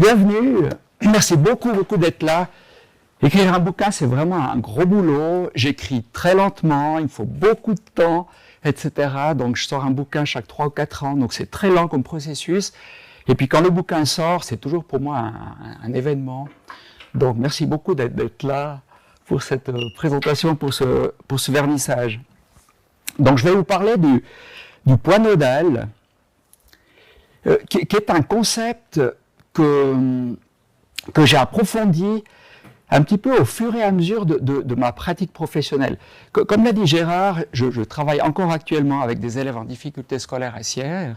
Bienvenue, merci beaucoup d'être là. Écrire un bouquin, c'est vraiment un gros boulot. J'écris très lentement, il me faut beaucoup de temps, etc. Donc je sors un bouquin chaque 3 ou 4 ans, donc c'est très lent comme processus. Et puis quand le bouquin sort, c'est toujours pour moi un événement. Donc merci beaucoup d'être là pour cette présentation, pour ce vernissage. Donc je vais vous parler du point nodal, qui est un concept que j'ai approfondi un petit peu au fur et à mesure de ma pratique professionnelle. Comme l'a dit Gérard, je travaille encore actuellement avec des élèves en difficulté scolaire à Sierre.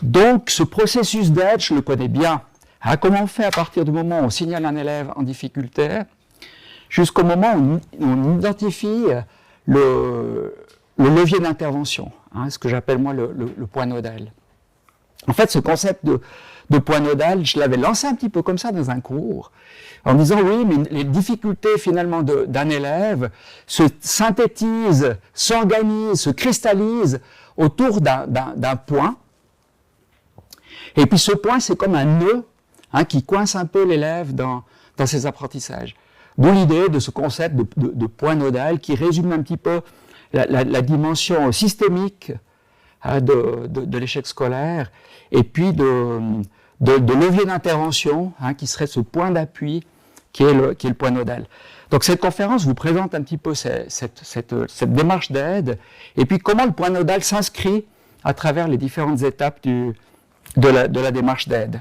Donc ce processus d'aide, je le connais bien. Hein, comment on fait à partir du moment où on signale un élève en difficulté, jusqu'au moment où on identifie le levier d'intervention, hein, ce que j'appelle moi le point nodal. En fait, ce concept de point nodal, je l'avais lancé un petit peu comme ça dans un cours, en disant oui, mais les difficultés finalement d'un élève se synthétisent, s'organisent, se cristallisent autour d'un point. Et puis ce point, c'est comme un nœud hein, qui coince un peu l'élève dans ses apprentissages. D'où l'idée de ce concept de point nodal qui résume un petit peu la dimension systémique de l'échec scolaire, et puis de levier d'intervention, hein, qui serait ce point d'appui qui est le point nodal. Donc cette conférence vous présente un petit peu cette démarche d'aide, et puis comment le point nodal s'inscrit à travers les différentes étapes de la démarche d'aide.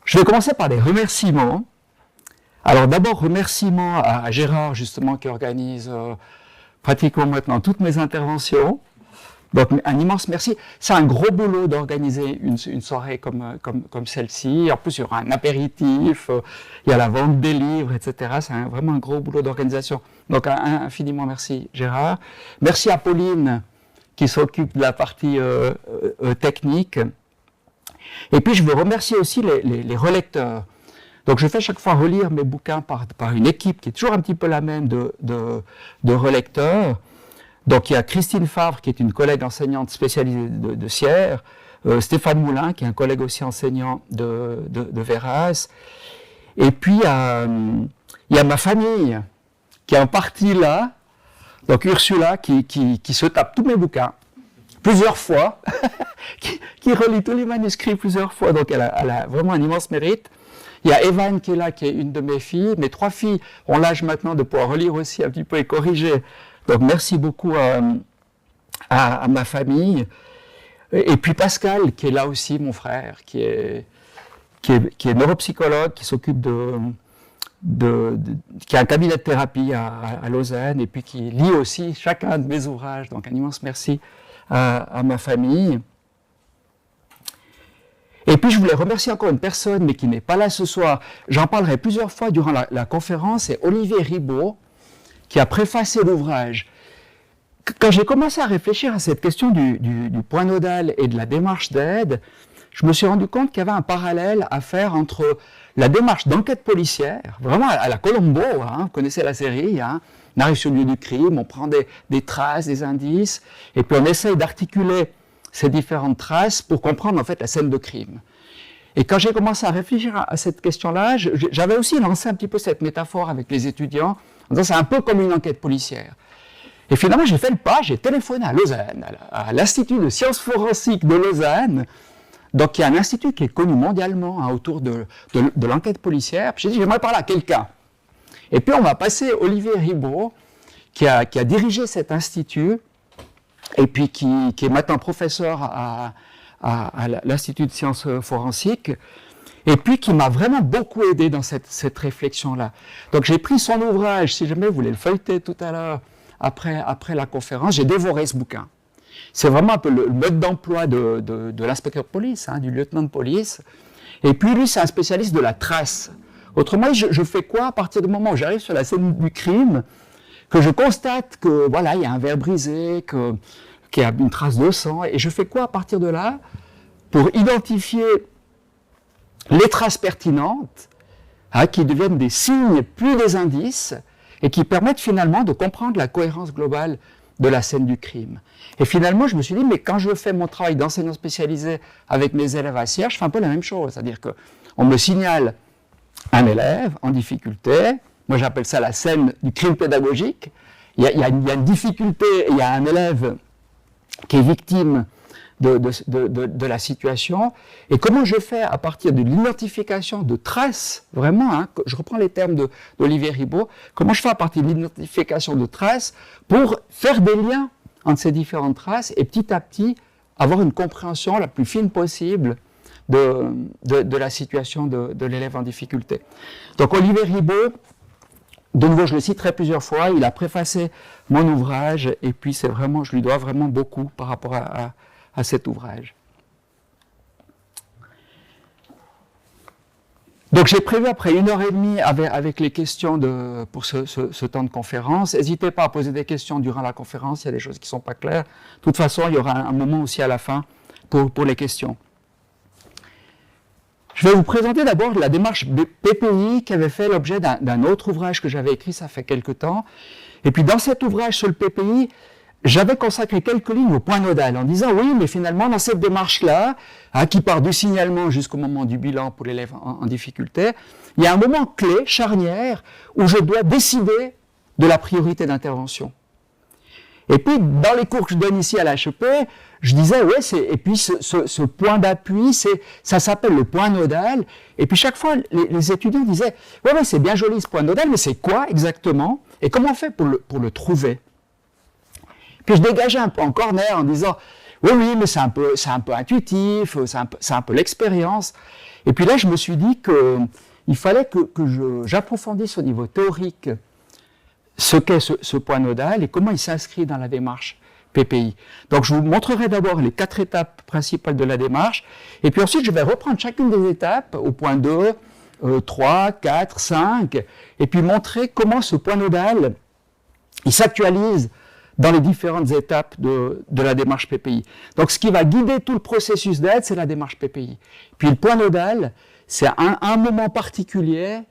Je vais commencer par des remerciements. Alors d'abord, remerciements à Gérard, justement, qui organise pratiquement maintenant toutes mes interventions. Donc un immense merci. C'est un gros boulot d'organiser une soirée comme celle-ci. En plus, il y aura un apéritif, il y a la vente des livres, etc. C'est vraiment un gros boulot d'organisation. Donc infiniment merci Gérard. Merci à Pauline qui s'occupe de la partie technique. Et puis je veux remercier aussi les relecteurs. Donc je fais chaque fois relire mes bouquins par une équipe qui est toujours un petit peu la même de relecteurs. Donc il y a Christine Favre qui est une collègue enseignante spécialisée de Sierre, Stéphane Moulin qui est un collègue aussi enseignant de Véras, et puis il y a ma famille qui est en partie là, donc Ursula qui se tape tous mes bouquins plusieurs fois, qui relit tous les manuscrits plusieurs fois, donc elle a vraiment un immense mérite. Il y a Evan qui est là, qui est une de mes filles. Mes 3 filles ont l'âge maintenant de pouvoir relire aussi un petit peu et corriger. Donc merci beaucoup à ma famille. Et puis Pascal, qui est là aussi, mon frère, qui est neuropsychologue, qui s'occupe qui a un cabinet de thérapie à Lausanne, et puis qui lit aussi chacun de mes ouvrages. Donc un immense merci à ma famille. Et puis je voulais remercier encore une personne, mais qui n'est pas là ce soir. J'en parlerai plusieurs fois durant la conférence, c'est Olivier Ribaud, qui a préfacé l'ouvrage. Quand j'ai commencé à réfléchir à cette question du point nodal et de la démarche d'aide, je me suis rendu compte qu'il y avait un parallèle à faire entre la démarche d'enquête policière, vraiment à la Colombo, hein, vous connaissez la série, hein, on arrive sur le lieu du crime, on prend des traces, des indices, et puis on essaye d'articuler ces différentes traces pour comprendre en fait la scène de crime. Et quand j'ai commencé à réfléchir à cette question-là, j'avais aussi lancé un petit peu cette métaphore avec les étudiants, en disant c'est un peu comme une enquête policière. Et finalement, j'ai fait le pas, j'ai téléphoné à Lausanne, à l'Institut de sciences forensiques de Lausanne, donc il y a un institut qui est connu mondialement hein, autour de l'enquête policière. Puis j'ai dit, j'aimerais parler à quelqu'un. Et puis on m'a passé Olivier Ribaud, qui a dirigé cet institut, et puis qui est maintenant professeur à l'Institut de sciences forensiques, et puis qui m'a vraiment beaucoup aidé dans cette réflexion-là. Donc j'ai pris son ouvrage, si jamais vous voulez le feuilleter tout à l'heure, après la conférence, j'ai dévoré ce bouquin. C'est vraiment un peu le mode d'emploi de l'inspecteur de police, hein, du lieutenant de police. Et puis lui, c'est un spécialiste de la trace. Autrement, je fais quoi à partir du moment où j'arrive sur la scène du crime, que je constate que voilà, il y a un verre brisé, qu'il y a une trace de sang, et je fais quoi à partir de là pour identifier les traces pertinentes, hein, qui deviennent des signes puis des indices, et qui permettent finalement de comprendre la cohérence globale de la scène du crime. Et finalement, je me suis dit, mais quand je fais mon travail d'enseignant spécialisé avec mes élèves à Sierre, je fais un peu la même chose. C'est-à-dire qu'on me signale un élève en difficulté. Moi, j'appelle ça la scène du crime pédagogique. Il y a une difficulté, il y a un élève qui est victime de la situation. Et comment je fais à partir de l'identification de traces, vraiment, hein, je reprends les termes d'Olivier Ribot, comment je fais à partir de l'identification de traces pour faire des liens entre ces différentes traces et petit à petit avoir une compréhension la plus fine possible de la situation de l'élève en difficulté. Donc Olivier Ribot, de nouveau, je le citerai plusieurs fois, il a préfacé mon ouvrage et puis c'est vraiment, je lui dois vraiment beaucoup par rapport à cet ouvrage. Donc j'ai prévu après 1h30 avec les questions pour ce temps de conférence. N'hésitez pas à poser des questions durant la conférence, il y a des choses qui ne sont pas claires. De toute façon, il y aura un moment aussi à la fin pour les questions. Je vais vous présenter d'abord la démarche PPI qui avait fait l'objet d'un autre ouvrage que j'avais écrit, ça fait quelque temps. Et puis dans cet ouvrage sur le PPI, j'avais consacré quelques lignes au point nodal en disant oui, mais finalement dans cette démarche-là, hein, qui part du signalement jusqu'au moment du bilan pour l'élève en difficulté, il y a un moment clé, charnière, où je dois décider de la priorité d'intervention. Et puis dans les cours que je donne ici à l'HEP, je disais ouais, et puis ce point d'appui, ça s'appelle le point nodal. Et puis chaque fois les étudiants disaient ouais, c'est bien joli ce point nodal, mais c'est quoi exactement et comment on fait pour le trouver? Puis je dégageais un peu en corner en disant oui, mais c'est un peu intuitif, c'est un peu l'expérience. Et puis là, je me suis dit qu'il fallait que j'approfondisse au niveau théorique ce qu'est ce point nodal et comment il s'inscrit dans la démarche PPI. Donc je vous montrerai d'abord les 4 étapes principales de la démarche, et puis ensuite je vais reprendre chacune des étapes au point 2, 3, 4, 5, et puis montrer comment ce point nodal il s'actualise dans les différentes étapes de la démarche PPI. Donc ce qui va guider tout le processus d'aide, c'est la démarche PPI. Puis le point nodal, c'est un moment particulier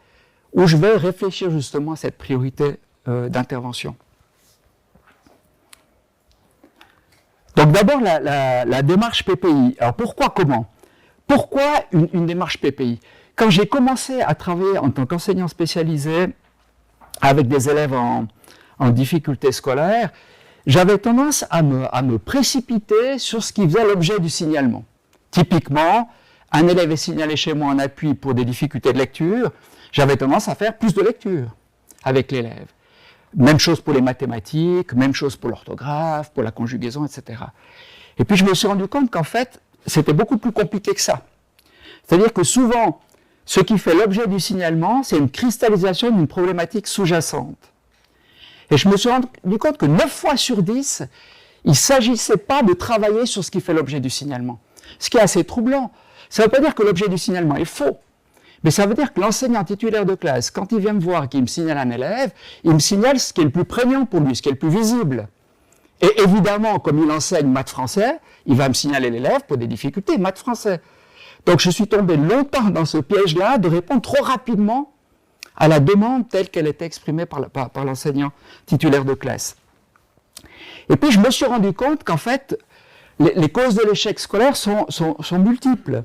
où je vais réfléchir justement à cette priorité d'intervention. Donc d'abord la démarche PPI. Alors comment? Pourquoi une démarche PPI? Quand j'ai commencé à travailler en tant qu'enseignant spécialisé avec des élèves en difficulté scolaire, j'avais tendance à me précipiter sur ce qui faisait l'objet du signalement. Typiquement, un élève est signalé chez moi en appui pour des difficultés de lecture, j'avais tendance à faire plus de lecture avec l'élève. Même chose pour les mathématiques, même chose pour l'orthographe, pour la conjugaison, etc. Et puis je me suis rendu compte qu'en fait, c'était beaucoup plus compliqué que ça. C'est-à-dire que souvent, ce qui fait l'objet du signalement, c'est une cristallisation d'une problématique sous-jacente. Et je me suis rendu compte que 9 fois sur 10, il ne s'agissait pas de travailler sur ce qui fait l'objet du signalement. Ce qui est assez troublant. Ça ne veut pas dire que l'objet du signalement est faux. Mais ça veut dire que l'enseignant titulaire de classe, quand il vient me voir et qu'il me signale un élève, il me signale ce qui est le plus prégnant pour lui, ce qui est le plus visible. Et évidemment, comme il enseigne maths français, il va me signaler l'élève pour des difficultés maths français. Donc je suis tombé longtemps dans ce piège-là de répondre trop rapidement à la demande telle qu'elle était exprimée par l'enseignant titulaire de classe. Et puis je me suis rendu compte qu'en fait, les causes de l'échec scolaire sont multiples.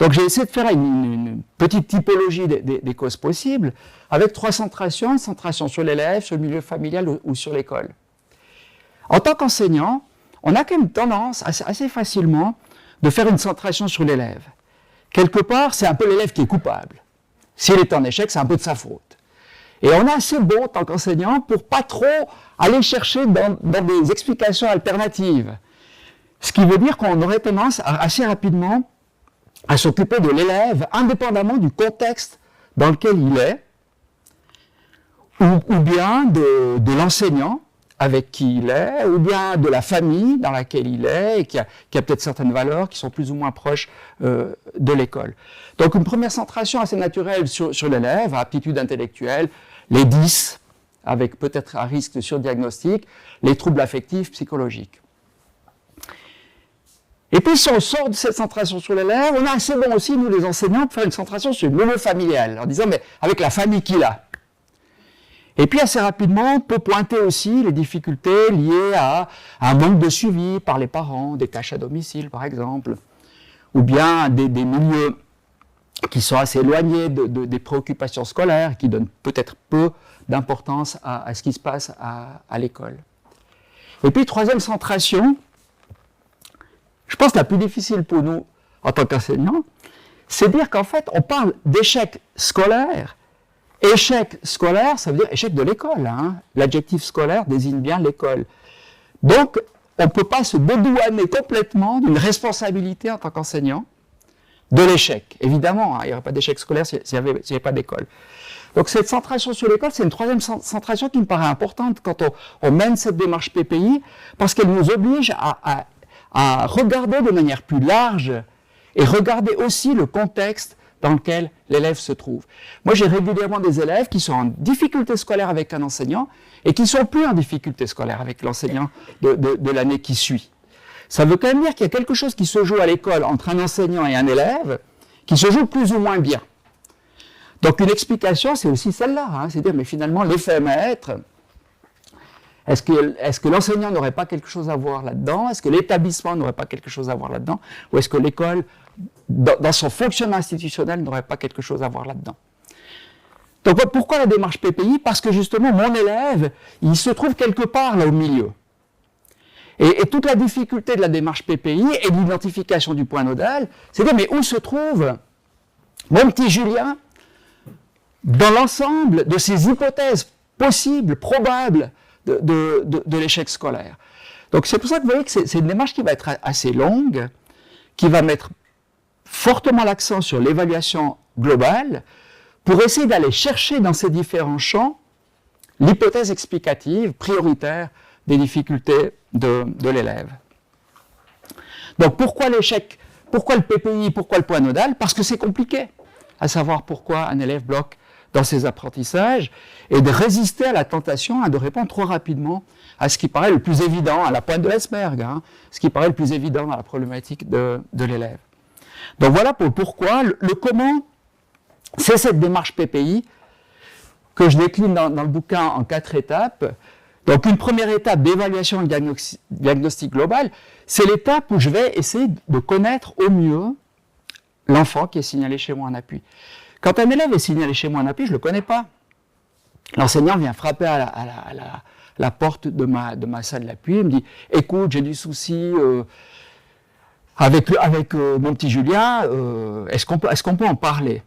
Donc j'ai essayé de faire une petite typologie des causes possibles, avec 3 centrations, une centration sur l'élève, sur le milieu familial ou sur l'école. En tant qu'enseignant, on a quand même tendance assez facilement de faire une centration sur l'élève. Quelque part, c'est un peu l'élève qui est coupable. S'il est en échec, c'est un peu de sa faute. Et on est assez bon en tant qu'enseignant pour pas trop aller chercher dans des explications alternatives. Ce qui veut dire qu'on aurait tendance assez rapidement à s'occuper de l'élève indépendamment du contexte dans lequel il est, ou bien de l'enseignant avec qui il est, ou bien de la famille dans laquelle il est, et qui a peut-être certaines valeurs qui sont plus ou moins proches de l'école. Donc une première centration assez naturelle sur l'élève, aptitude intellectuelle, les 10, avec peut-être un risque de surdiagnostic, les troubles affectifs, psychologiques. Et puis si on sort de cette centration sur l'élève, on a assez bon aussi, nous les enseignants, pour faire une centration sur le milieu familial, en disant, mais avec la famille qu'il a. Et puis assez rapidement, on peut pointer aussi les difficultés liées à un manque de suivi par les parents, des tâches à domicile par exemple, ou bien des milieux qui sont assez éloignés des préoccupations scolaires, qui donnent peut-être peu d'importance à ce qui se passe à l'école. Et puis troisième centration, je pense la plus difficile pour nous en tant qu'enseignants, c'est dire qu'en fait on parle d'échec scolaire. Échec scolaire, ça veut dire échec de l'école. Hein. L'adjectif scolaire désigne bien l'école. Donc, on ne peut pas se dédouaner complètement d'une responsabilité en tant qu'enseignant de l'échec. Évidemment, hein, il n'y aurait pas d'échec scolaire s'il n'y avait pas d'école. Donc, cette centration sur l'école, c'est une troisième centration qui me paraît importante quand on mène cette démarche PPI, parce qu'elle nous oblige à regarder de manière plus large et regarder aussi le contexte dans lequel l'élève se trouve. Moi, j'ai régulièrement des élèves qui sont en difficulté scolaire avec un enseignant et qui ne sont plus en difficulté scolaire avec l'enseignant de l'année qui suit. Ça veut quand même dire qu'il y a quelque chose qui se joue à l'école entre un enseignant et un élève qui se joue plus ou moins bien. Donc une explication, c'est aussi celle-là, hein, c'est dire, mais finalement, l'effet maître, est-ce que l'enseignant n'aurait pas quelque chose à voir là-dedans? Est-ce que l'établissement n'aurait pas quelque chose à voir là-dedans? Ou est-ce que l'école, dans son fonctionnement institutionnel, n'aurait pas quelque chose à voir là-dedans? Donc pourquoi la démarche PPI? Parce que justement, mon élève, il se trouve quelque part là au milieu. Et toute la difficulté de la démarche PPI et de l'identification du point nodal, c'est de dire, mais où se trouve mon petit Julien dans l'ensemble de ces hypothèses possibles, probables, de l'échec scolaire. Donc c'est pour ça que vous voyez que c'est une démarche qui va être assez longue, qui va mettre fortement l'accent sur l'évaluation globale, pour essayer d'aller chercher dans ces différents champs l'hypothèse explicative prioritaire des difficultés de l'élève. Donc pourquoi l'échec, pourquoi le PPI, pourquoi le point nodal? Parce que c'est compliqué, à savoir pourquoi un élève bloque dans ses apprentissages, et de résister à la tentation de répondre trop rapidement à ce qui paraît le plus évident, à la pointe de l'iceberg, hein, ce qui paraît le plus évident dans la problématique de l'élève. Donc voilà pour le pourquoi. Le comment, c'est cette démarche PPI que je décline dans le bouquin en 4 étapes. Donc une première étape d'évaluation et de diagnostic global, c'est l'étape où je vais essayer de connaître au mieux l'enfant qui est signalé chez moi en appui. Quand un élève est signalé chez moi en appui, je ne le connais pas. L'enseignant vient frapper à la porte de ma salle d'appui et me dit « Écoute, j'ai du souci avec mon petit Julien, est-ce qu'on peut en parler ?»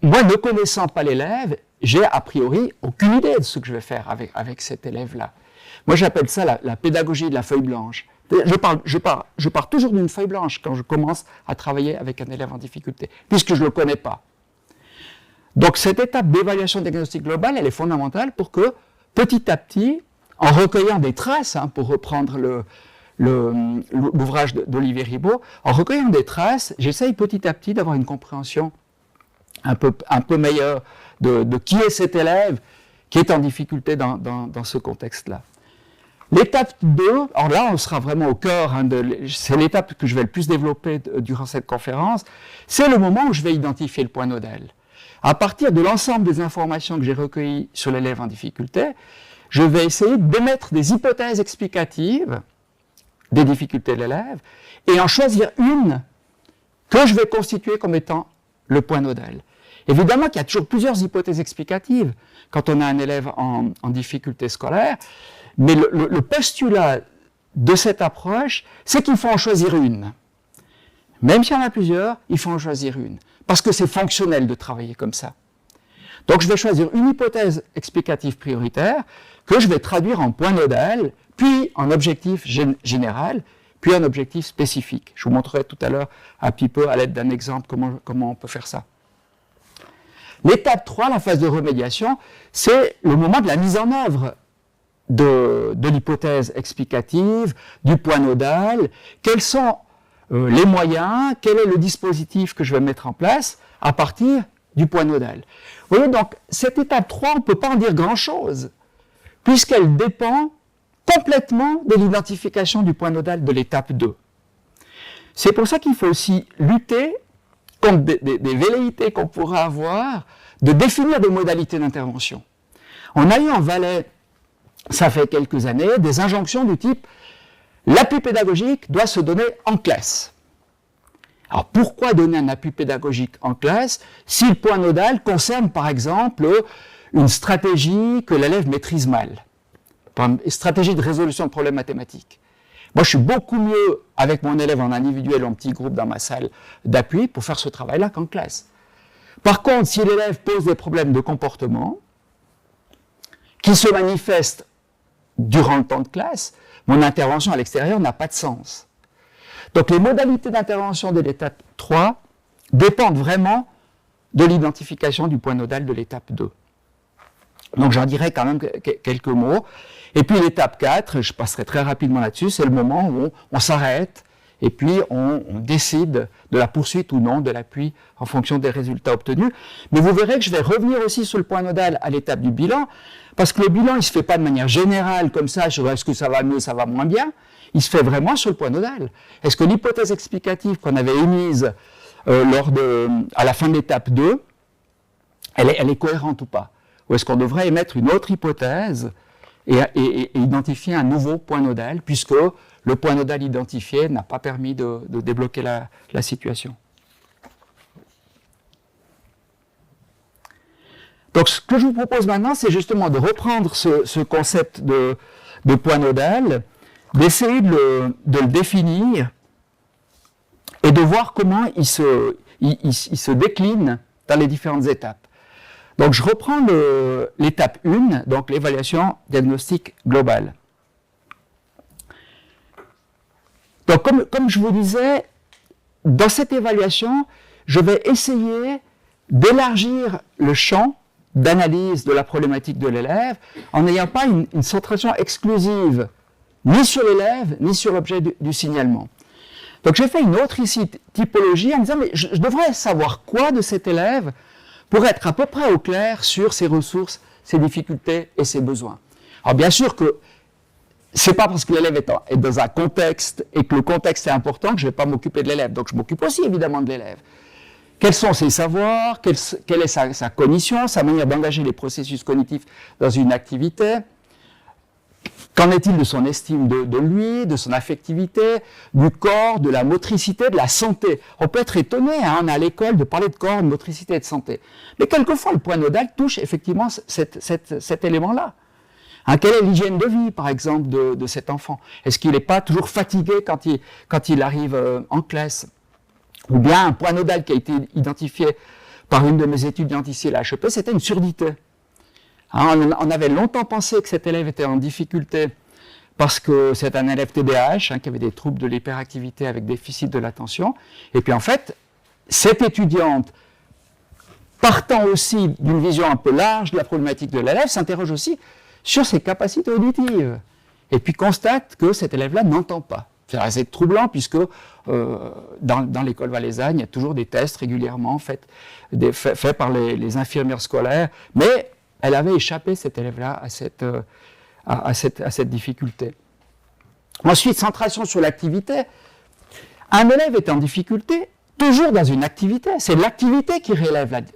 Moi, ne connaissant pas l'élève, j'ai a priori aucune idée de ce que je vais faire avec cet élève-là. Moi, j'appelle ça la pédagogie de la feuille blanche. Je pars toujours d'une feuille blanche quand je commence à travailler avec un élève en difficulté, puisque je ne le connais pas. Donc cette étape d'évaluation diagnostique globale, elle est fondamentale pour que, petit à petit, en recueillant des traces, hein, pour reprendre l'ouvrage d'Olivier Ribot, en recueillant des traces, j'essaye petit à petit d'avoir une compréhension un peu meilleure de qui est cet élève qui est en difficulté dans ce contexte-là. L'étape 2, alors là on sera vraiment au cœur, hein, c'est l'étape que je vais le plus développer durant cette conférence, c'est le moment où je vais identifier le point nodal. À partir de l'ensemble des informations que j'ai recueillies sur l'élève en difficulté, je vais essayer d'émettre des hypothèses explicatives des difficultés de l'élève et en choisir une que je vais constituer comme étant le point nodal. Évidemment qu'il y a toujours plusieurs hypothèses explicatives quand on a un élève en difficulté scolaire, mais le postulat de cette approche, c'est qu'il faut en choisir une. Même s'il y en a plusieurs, il faut en choisir une. Parce que c'est fonctionnel de travailler comme ça. Donc je vais choisir une hypothèse explicative prioritaire que je vais traduire en point nodal, puis en objectif général, puis en objectif spécifique. Je vous montrerai tout à l'heure un petit peu à l'aide d'un exemple comment on peut faire ça. L'étape 3, la phase de remédiation, c'est le moment de la mise en œuvre de l'hypothèse explicative, du point nodal, quels sont les moyens, quel est le dispositif que je vais mettre en place à partir du point nodal. Vous voyez, donc, cette étape 3, on ne peut pas en dire grand-chose, puisqu'elle dépend complètement de l'identification du point nodal de l'étape 2. C'est pour ça qu'il faut aussi lutter contre des velléités qu'on pourra avoir de définir des modalités d'intervention. On a eu en Valais, ça fait quelques années, des injonctions du type « l'appui pédagogique doit se donner en classe ». Alors pourquoi donner un appui pédagogique en classe si le point nodal concerne par exemple une stratégie que l'élève maîtrise mal, une stratégie de résolution de problèmes mathématiques? Moi, je suis beaucoup mieux avec mon élève en individuel ou en petit groupe dans ma salle d'appui pour faire ce travail-là qu'en classe. Par contre, si l'élève pose des problèmes de comportement qui se manifestent durant le temps de classe, mon intervention à l'extérieur n'a pas de sens. Donc, les modalités d'intervention de l'étape 3 dépendent vraiment de l'identification du point nodal de l'étape 2. Donc, j'en dirai quand même quelques mots. Et puis, l'étape 4, je passerai très rapidement là-dessus, c'est le moment où on s'arrête et puis on décide de la poursuite ou non de l'appui en fonction des résultats obtenus. Mais vous verrez que je vais revenir aussi sur le point nodal à l'étape du bilan, parce que le bilan, il ne se fait pas de manière générale comme ça, sur est-ce que ça va mieux, ça va moins bien. Il se fait vraiment sur le point nodal. Est-ce que l'hypothèse explicative qu'on avait émise à la fin de l'étape 2, elle est cohérente ou pas? Ou est-ce qu'on devrait émettre une autre hypothèse et identifier un nouveau point nodal, puisque le point nodal identifié n'a pas permis de débloquer la situation. Donc ce que je vous propose maintenant, c'est justement de reprendre ce concept de point nodal, d'essayer de le définir et de voir comment il se décline dans les différentes étapes. Donc je reprends l'étape 1, donc l'évaluation diagnostique globale. Donc comme je vous disais, dans cette évaluation, je vais essayer d'élargir le champ d'analyse de la problématique de l'élève en n'ayant pas une centration exclusive ni sur l'élève, ni sur l'objet du signalement. Donc j'ai fait une autre ici typologie en disant, mais je devrais savoir quoi de cet élève pour être à peu près au clair sur ses ressources, ses difficultés et ses besoins. Alors bien sûr que c'est pas parce que l'élève est dans un contexte et que le contexte est important que je ne vais pas m'occuper de l'élève. Donc je m'occupe aussi évidemment de l'élève. Quels sont ses savoirs, quelle est sa cognition, sa manière d'engager les processus cognitifs dans une activité. Qu'en est-il de son estime de lui, de son affectivité, du corps, de la motricité, de la santé? On peut être étonné à l'école de parler de corps, de motricité et de santé. Mais quelquefois, le point nodal touche effectivement cet élément-là. Quelle est l'hygiène de vie, par exemple, de cet enfant? Est-ce qu'il n'est pas toujours fatigué quand il arrive en classe? Ou bien un point nodal qui a été identifié par une de mes étudiantes ici à la HEP, c'était une surdité. On avait longtemps pensé que cet élève était en difficulté parce que c'est un élève TDAH qui avait des troubles de l'hyperactivité avec déficit de l'attention. Et puis en fait, cette étudiante, partant aussi d'une vision un peu large de la problématique de l'élève, s'interroge aussi sur ses capacités auditives. Et puis constate que cet élève-là n'entend pas. C'est assez troublant puisque dans l'école valaisanne, il y a toujours des tests régulièrement faits par les infirmières scolaires, mais elle avait échappé, cet élève-là, à cette difficulté. Ensuite, centration sur l'activité. Un élève est en difficulté toujours dans une activité. C'est l'activité qui révèle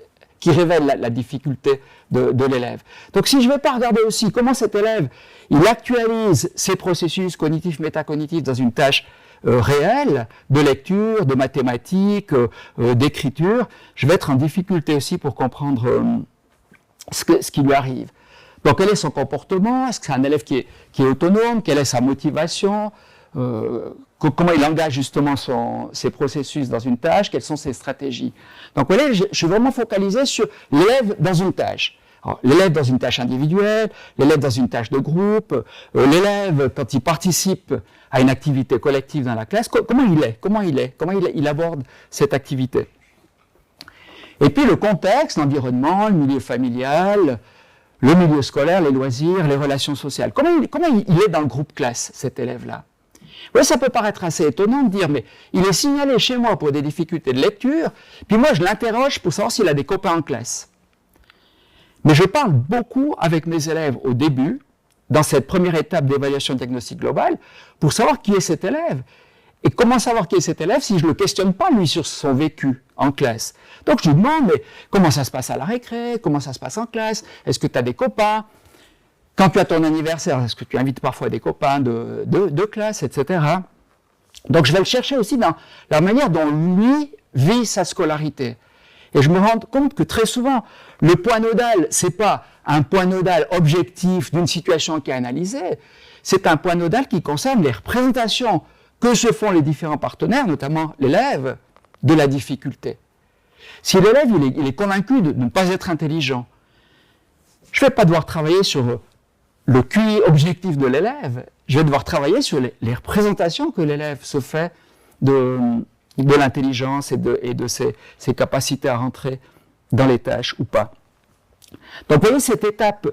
la difficulté de l'élève. Donc si je ne vais pas regarder aussi comment cet élève il actualise ses processus cognitifs, métacognitifs dans une tâche réelle, de lecture, de mathématiques, d'écriture, je vais être en difficulté aussi pour comprendre ce qui lui arrive. Donc quel est son comportement? Est-ce que c'est un élève qui est autonome? Quelle est sa motivation? Comment il engage justement ses processus dans une tâche? Quelles sont ses stratégies? Donc vous voyez, je suis vraiment focalisé sur l'élève dans une tâche. L'élève dans une tâche individuelle, l'élève dans une tâche de groupe, l'élève quand il participe à une activité collective dans la classe, comment il aborde cette activité. Et puis le contexte, l'environnement, le milieu familial, le milieu scolaire, les loisirs, les relations sociales. Comment il est dans le groupe classe, cet élève-là? Oui, ça peut paraître assez étonnant de dire, mais il est signalé chez moi pour des difficultés de lecture, puis moi je l'interroge pour savoir s'il a des copains en classe. Mais je parle beaucoup avec mes élèves au début, dans cette première étape d'évaluation diagnostique globale, pour savoir qui est cet élève. Et comment savoir qui est cet élève si je ne le questionne pas, lui, sur son vécu en classe? Donc je lui demande, mais comment ça se passe à la récré? Comment ça se passe en classe? Est-ce que tu as des copains? Quand tu as ton anniversaire, est-ce que tu invites parfois des copains de classe, etc. Donc je vais le chercher aussi dans la manière dont lui vit sa scolarité. Et je me rends compte que très souvent, le point nodal, c'est pas un point nodal objectif d'une situation qui est analysée, c'est un point nodal qui concerne les représentations que se font les différents partenaires, notamment l'élève, de la difficulté. Si l'élève il est convaincu de ne pas être intelligent, je ne vais pas devoir travailler sur le QI objectif de l'élève, je vais devoir travailler sur les représentations que l'élève se fait de l'intelligence et de ses capacités à rentrer dans les tâches ou pas. Donc vous voyez, cette étape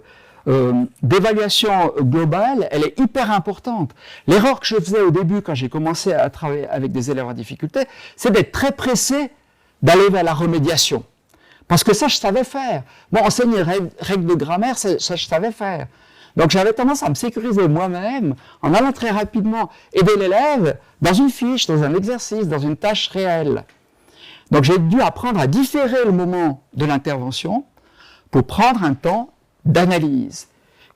d'évaluation globale, elle est hyper importante. L'erreur que je faisais au début quand j'ai commencé à travailler avec des élèves en difficulté, c'est d'être très pressé d'aller vers la remédiation. Parce que ça, je savais faire. Bon, enseigner règles de grammaire, ça, je savais faire. Donc j'avais tendance à me sécuriser moi-même en allant très rapidement aider l'élève dans une fiche, dans un exercice, dans une tâche réelle. Donc j'ai dû apprendre à différer le moment de l'intervention pour prendre un temps d'analyse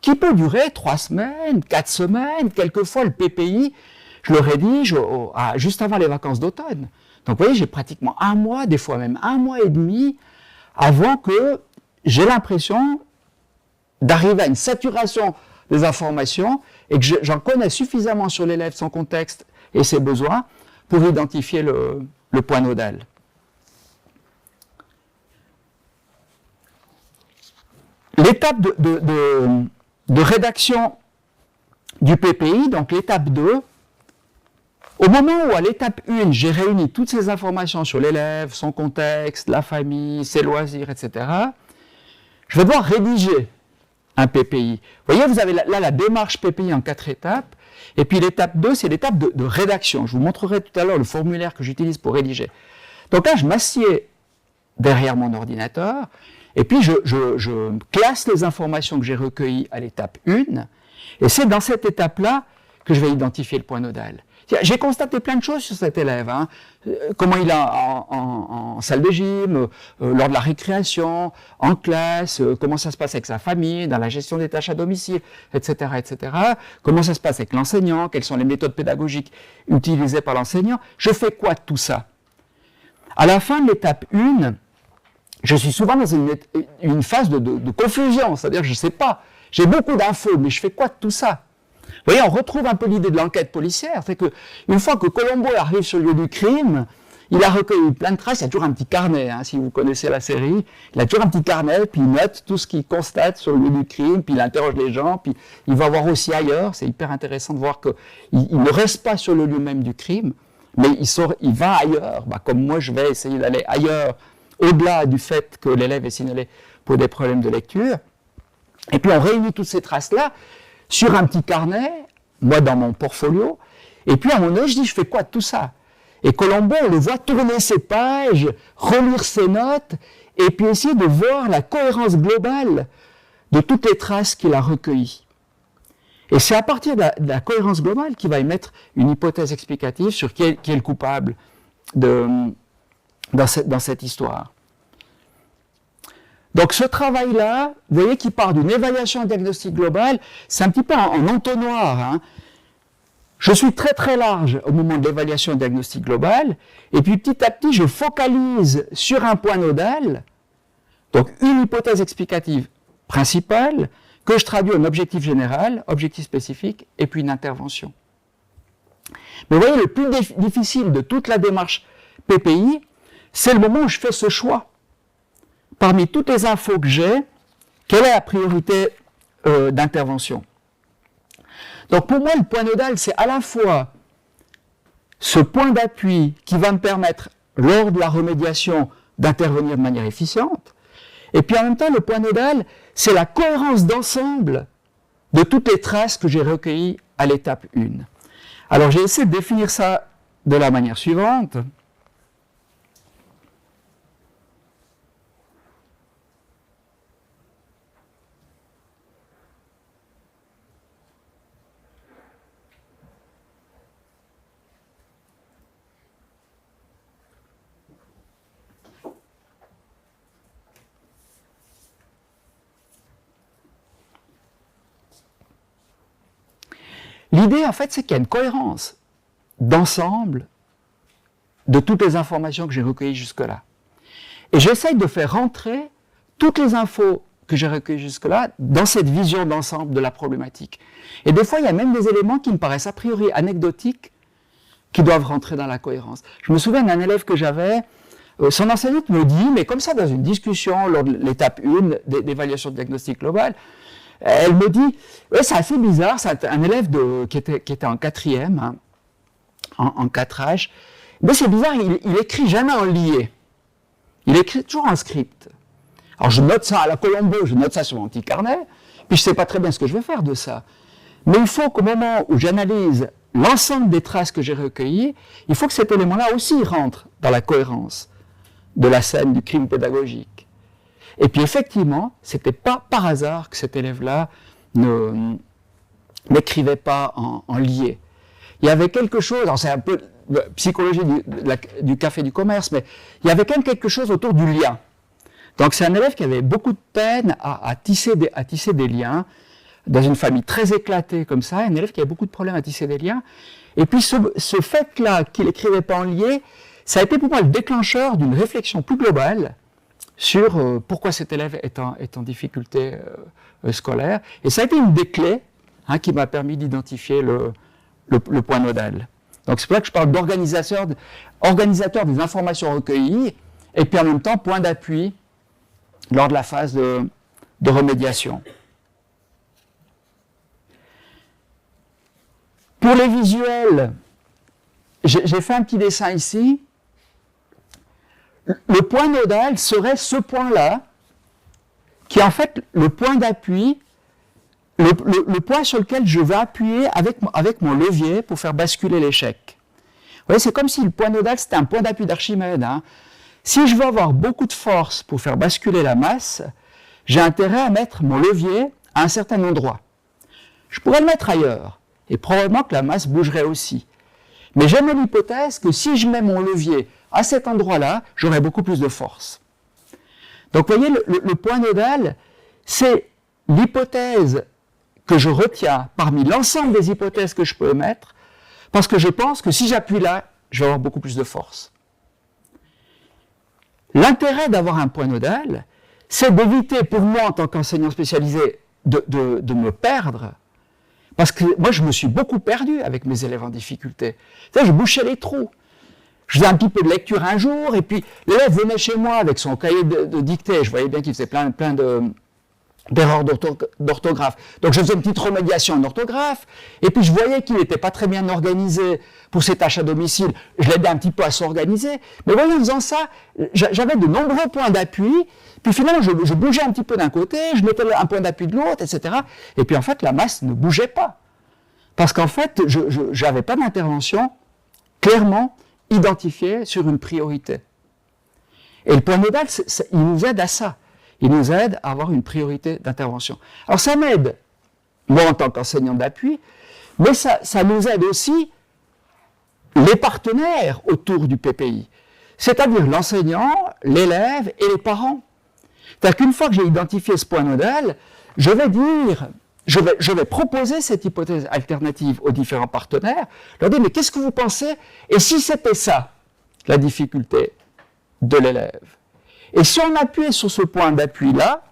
qui peut durer 3 semaines, 4 semaines, quelquefois le PPI, je le rédige juste avant les vacances d'automne. Donc vous voyez, j'ai pratiquement 1 mois, des fois même 1 mois et demi avant que j'ai l'impression d'arriver à une saturation des informations et que j'en connais suffisamment sur l'élève, son contexte et ses besoins pour identifier le point nodal. L'étape de rédaction du PPI, donc l'étape 2, au moment où à l'étape 1, j'ai réuni toutes ces informations sur l'élève, son contexte, la famille, ses loisirs, etc., je vais devoir rédiger un PPI. Vous voyez, vous avez là la démarche PPI en 4 étapes, et puis l'étape 2, c'est l'étape de rédaction. Je vous montrerai tout à l'heure le formulaire que j'utilise pour rédiger. Donc là, je m'assieds derrière mon ordinateur, et puis je classe les informations que j'ai recueillies à l'étape 1, et c'est dans cette étape-là que je vais identifier le point nodal. J'ai constaté plein de choses sur cet élève, hein. Comment il est en salle de gym, lors de la récréation, en classe, comment ça se passe avec sa famille, dans la gestion des tâches à domicile, etc., etc. Comment ça se passe avec l'enseignant, quelles sont les méthodes pédagogiques utilisées par l'enseignant. Je fais quoi de tout ça? À la fin de l'étape 1, je suis souvent dans une phase de confusion, c'est-à-dire que je ne sais pas. J'ai beaucoup d'infos, mais je fais quoi de tout ça? Vous voyez, on retrouve un peu l'idée de l'enquête policière, c'est que une fois que Colombo arrive sur le lieu du crime, il a recueilli plein de traces, il y a toujours un petit carnet, hein, si vous connaissez la série, il a toujours un petit carnet, puis il note tout ce qu'il constate sur le lieu du crime, puis il interroge les gens, puis il va voir aussi ailleurs, c'est hyper intéressant de voir qu'il ne reste pas sur le lieu même du crime, mais il va ailleurs, comme moi je vais essayer d'aller ailleurs, au-delà du fait que l'élève est signalé pour des problèmes de lecture, et puis on réunit toutes ces traces-là, sur un petit carnet, moi dans mon portfolio, et puis à mon âge, je dis, je fais quoi de tout ça? Et Colombo, on le voit tourner ses pages, relire ses notes, et puis essayer de voir la cohérence globale de toutes les traces qu'il a recueillies. Et c'est à partir de la cohérence globale qu'il va émettre une hypothèse explicative sur qui est le coupable dans cette histoire. Donc ce travail-là, vous voyez qu'il part d'une évaluation diagnostique globale, c'est un petit peu en entonnoir, hein. Je suis très très large au moment de l'évaluation diagnostique globale, et puis petit à petit je focalise sur un point nodal, donc une hypothèse explicative principale, que je traduis en objectif général, objectif spécifique, et puis une intervention. Mais vous voyez, le plus difficile de toute la démarche PPI, c'est le moment où je fais ce choix. Parmi toutes les infos que j'ai, quelle est la priorité d'intervention? Donc pour moi, le point nodal, c'est à la fois ce point d'appui qui va me permettre, lors de la remédiation, d'intervenir de manière efficiente, et puis en même temps, le point nodal, c'est la cohérence d'ensemble de toutes les traces que j'ai recueillies à l'étape 1. Alors j'ai essayé de définir ça de la manière suivante. l'idée, en fait, c'est qu'il y a une cohérence d'ensemble de toutes les informations que j'ai recueillies jusque-là. Et j'essaye de faire rentrer toutes les infos que j'ai recueillies jusque-là dans cette vision d'ensemble de la problématique. Et des fois, il y a même des éléments qui me paraissent a priori anecdotiques qui doivent rentrer dans la cohérence. Je me souviens d'un élève que j'avais, son enseignante me dit, mais comme ça dans une discussion lors de l'étape 1 d'évaluation de diagnostic global, elle me dit, ouais, c'est assez bizarre, c'est un élève qui était en 4e, hein, en 4H, mais c'est bizarre, il écrit jamais en lié. Il écrit toujours en script. Alors je note ça à la Colombo, je note ça sur mon petit carnet, puis je ne sais pas très bien ce que je vais faire de ça. Mais il faut qu'au moment où j'analyse l'ensemble des traces que j'ai recueillies, il faut que cet élément-là aussi rentre dans la cohérence de la scène du crime pédagogique. Et puis effectivement, ce n'était pas par hasard que cet élève-là n'écrivait pas en lié. Il y avait quelque chose, alors c'est un peu la psychologie du café du commerce, mais il y avait quand même quelque chose autour du lien. Donc c'est un élève qui avait beaucoup de peine à tisser des liens, dans une famille très éclatée comme ça, un élève qui avait beaucoup de problèmes à tisser des liens. Et puis ce fait-là qu'il n'écrivait pas en lié, ça a été pour moi le déclencheur d'une réflexion plus globale sur pourquoi cet élève est en difficulté scolaire. Et ça a été une des clés qui m'a permis d'identifier le point nodal. Donc c'est pour ça que je parle d'organisateur des informations recueillies, et puis en même temps point d'appui lors de la phase de remédiation. Pour les visuels, j'ai fait un petit dessin ici. Le point nodal serait ce point-là, qui est en fait le point d'appui, le point sur lequel je vais appuyer avec mon levier pour faire basculer l'échec. Vous voyez, c'est comme si le point nodal, c'était un point d'appui d'Archimède. Hein. Si je veux avoir beaucoup de force pour faire basculer la masse, j'ai intérêt à mettre mon levier à un certain endroit. Je pourrais le mettre ailleurs, et probablement que la masse bougerait aussi. Mais j'aime l'hypothèse que si je mets mon levier à cet endroit-là, j'aurai beaucoup plus de force. Donc vous voyez, le point nodal, c'est l'hypothèse que je retiens parmi l'ensemble des hypothèses que je peux émettre, parce que je pense que si j'appuie là, je vais avoir beaucoup plus de force. L'intérêt d'avoir un point nodal, c'est d'éviter pour moi, en tant qu'enseignant spécialisé, de me perdre, parce que moi, je me suis beaucoup perdu avec mes élèves en difficulté. Je bouchais les trous. Je faisais un petit peu de lecture un jour, et puis l'élève venait chez moi avec son cahier de dictée. Je voyais bien qu'il faisait plein d'erreurs d'orthographe. Donc je faisais une petite remédiation en orthographe, et puis je voyais qu'il n'était pas très bien organisé pour ses tâches à domicile. Je l'aidais un petit peu à s'organiser. Mais voyez, en faisant ça, j'avais de nombreux points d'appui, puis finalement je bougeais un petit peu d'un côté, je mettais un point d'appui de l'autre, etc. Et puis en fait, la masse ne bougeait pas. Parce qu'en fait, je n'avais pas d'intervention clairement identifiée sur une priorité. Et le point nodal, il nous aide à ça. Il nous aide à avoir une priorité d'intervention. Alors ça m'aide, moi en tant qu'enseignant d'appui, mais ça nous aide aussi les partenaires autour du PPI, c'est-à-dire l'enseignant, l'élève et les parents. C'est-à-dire qu'une fois que j'ai identifié ce point nodal, je vais proposer cette hypothèse alternative aux différents partenaires, leur dire, mais qu'est-ce que vous pensez? Et si c'était ça, la difficulté de l'élève? Et si on appuyait sur ce point d'appui-là,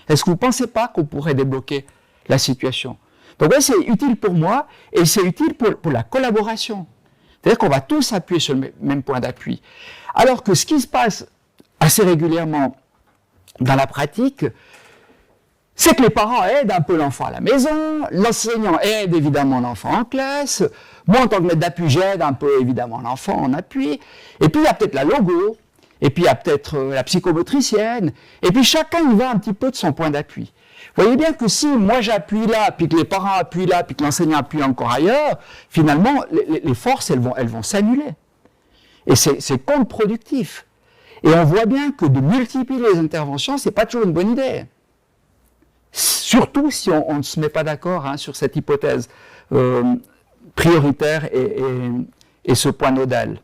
est-ce que vous ne pensez pas qu'on pourrait débloquer la situation? Donc ouais, c'est utile pour moi, et c'est utile pour la collaboration. C'est-à-dire qu'on va tous appuyer sur le même point d'appui. Alors que ce qui se passe assez régulièrement dans la pratique, c'est que les parents aident un peu l'enfant à la maison, l'enseignant aide évidemment l'enfant en classe, moi en tant que maître d'appui, j'aide un peu évidemment l'enfant en appui, et puis il y a peut-être la logo, et puis il y a peut-être la psychomotricienne, et puis chacun y va un petit peu de son point d'appui. Vous voyez bien que si moi j'appuie là, puis que les parents appuient là, puis que l'enseignant appuie encore ailleurs, finalement les forces elles vont s'annuler. Et c'est contre-productif. Et on voit bien que de multiplier les interventions, c'est pas toujours une bonne idée. Surtout si on ne se met pas d'accord sur cette hypothèse prioritaire et ce point nodal.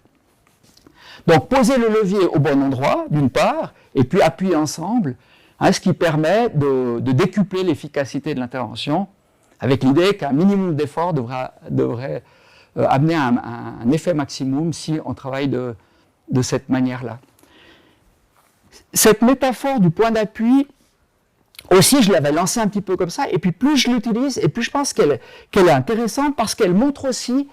Donc poser le levier au bon endroit, d'une part, et puis appuyer ensemble, ce qui permet de décupler l'efficacité de l'intervention avec l'idée qu'un minimum d'effort devrait amener un effet maximum si on travaille de cette manière-là. Cette métaphore du point d'appui, aussi je l'avais lancée un petit peu comme ça, et puis plus je l'utilise, et plus je pense qu'elle est intéressante, parce qu'elle montre aussi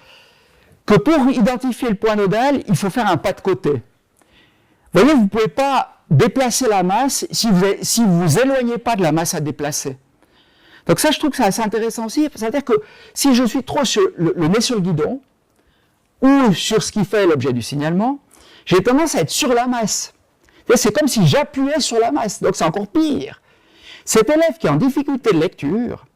que pour identifier le point nodal, il faut faire un pas de côté. Vous voyez, vous ne pouvez pas déplacer la masse si vous vous éloignez pas de la masse à déplacer. Donc ça, je trouve que c'est assez intéressant aussi. C'est-à-dire que si je suis trop sur le nez sur le guidon, ou sur ce qui fait l'objet du signalement, j'ai tendance à être sur la masse. C'est comme si j'appuyais sur la masse, donc c'est encore pire. Cet élève qui est en difficulté de lecture,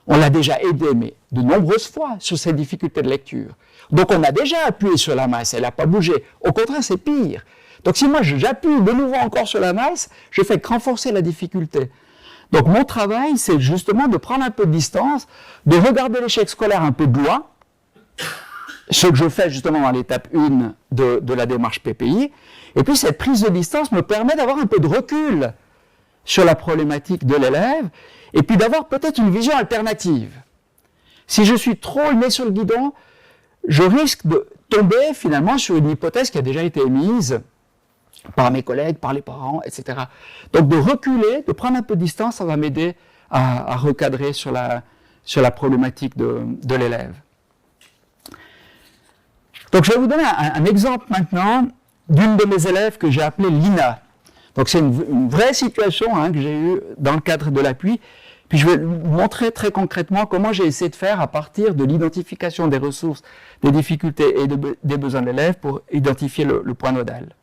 on l'a déjà aidé, mais de nombreuses fois, sur ses difficultés de lecture. Donc on a déjà appuyé sur la masse, elle n'a pas bougé. Au contraire, c'est pire. Donc si moi j'appuie de nouveau encore sur la masse, je fais que renforcer la difficulté. Donc mon travail, c'est justement de prendre un peu de distance, de regarder l'échec scolaire un peu de loin, ce que je fais justement dans l'étape 1 de la démarche PPI, et puis cette prise de distance me permet d'avoir un peu de recul sur la problématique de l'élève, et puis d'avoir peut-être une vision alternative. Si je suis trop le nez sur le guidon, je risque de tomber finalement sur une hypothèse qui a déjà été émise par mes collègues, par les parents, etc. Donc de reculer, de prendre un peu de distance, ça va m'aider à recadrer sur la problématique de l'élève. Donc je vais vous donner un exemple maintenant d'une de mes élèves que j'ai appelée Lina. Donc c'est une vraie situation que j'ai eue dans le cadre de l'appui. Puis je vais vous montrer très concrètement comment j'ai essayé de faire à partir de l'identification des ressources, des difficultés et des besoins de l'élève pour identifier le point nodal.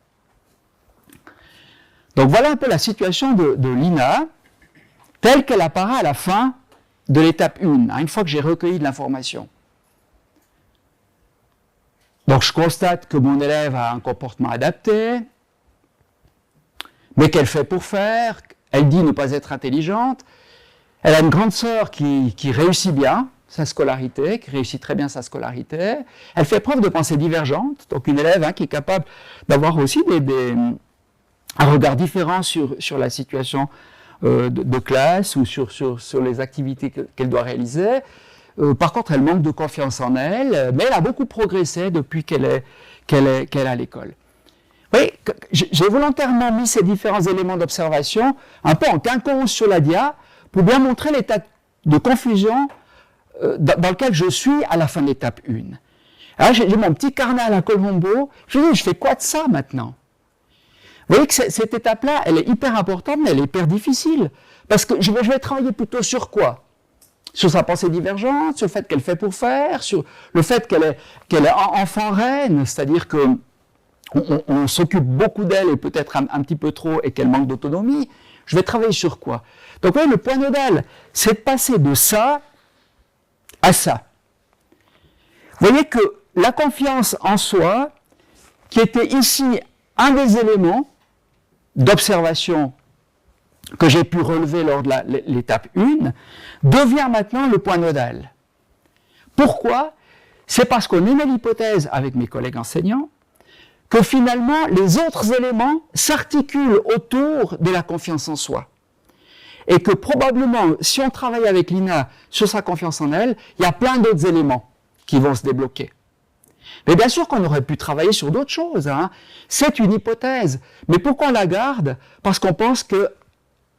Donc voilà un peu la situation de Lina, telle qu'elle apparaît à la fin de l'étape 1, une fois que j'ai recueilli de l'information. Donc je constate que mon élève a un comportement adapté, mais qu'elle fait pour faire, elle dit ne pas être intelligente, elle a une grande sœur qui réussit bien sa scolarité, qui réussit très bien sa scolarité, elle fait preuve de pensée divergente, donc une élève qui est capable d'avoir aussi un regard différent sur la situation de classe ou sur les activités qu'elle doit réaliser. Par contre, elle manque de confiance en elle, mais elle a beaucoup progressé depuis qu'elle est à l'école. Oui, j'ai volontairement mis ces différents éléments d'observation un peu en quinconce sur la dia pour bien montrer l'état de confusion dans lequel je suis à la fin de l'étape 1. Alors j'ai mon petit carnet à la Colombo, je me dis, je fais quoi de ça maintenant? Vous voyez que cette étape-là, elle est hyper importante, mais elle est hyper difficile. Parce que je vais travailler plutôt sur quoi? Sur sa pensée divergente, sur le fait qu'elle fait pour faire, sur le fait qu'elle est enfant reine, c'est-à-dire que on s'occupe beaucoup d'elle et peut-être un petit peu trop et qu'elle manque d'autonomie. Je vais travailler sur quoi? Donc oui, le point nodal, c'est de passer de ça à ça. Vous voyez que la confiance en soi, qui était ici un des éléments d'observation que j'ai pu relever lors de l'étape 1, devient maintenant le point nodal. Pourquoi? C'est parce qu'on émet l'hypothèse avec mes collègues enseignants que finalement les autres éléments s'articulent autour de la confiance en soi. Et que probablement, si on travaille avec Lina sur sa confiance en elle, il y a plein d'autres éléments qui vont se débloquer. Mais bien sûr qu'on aurait pu travailler sur d'autres choses. C'est une hypothèse. Mais pourquoi on la garde? Parce qu'on pense qu'elle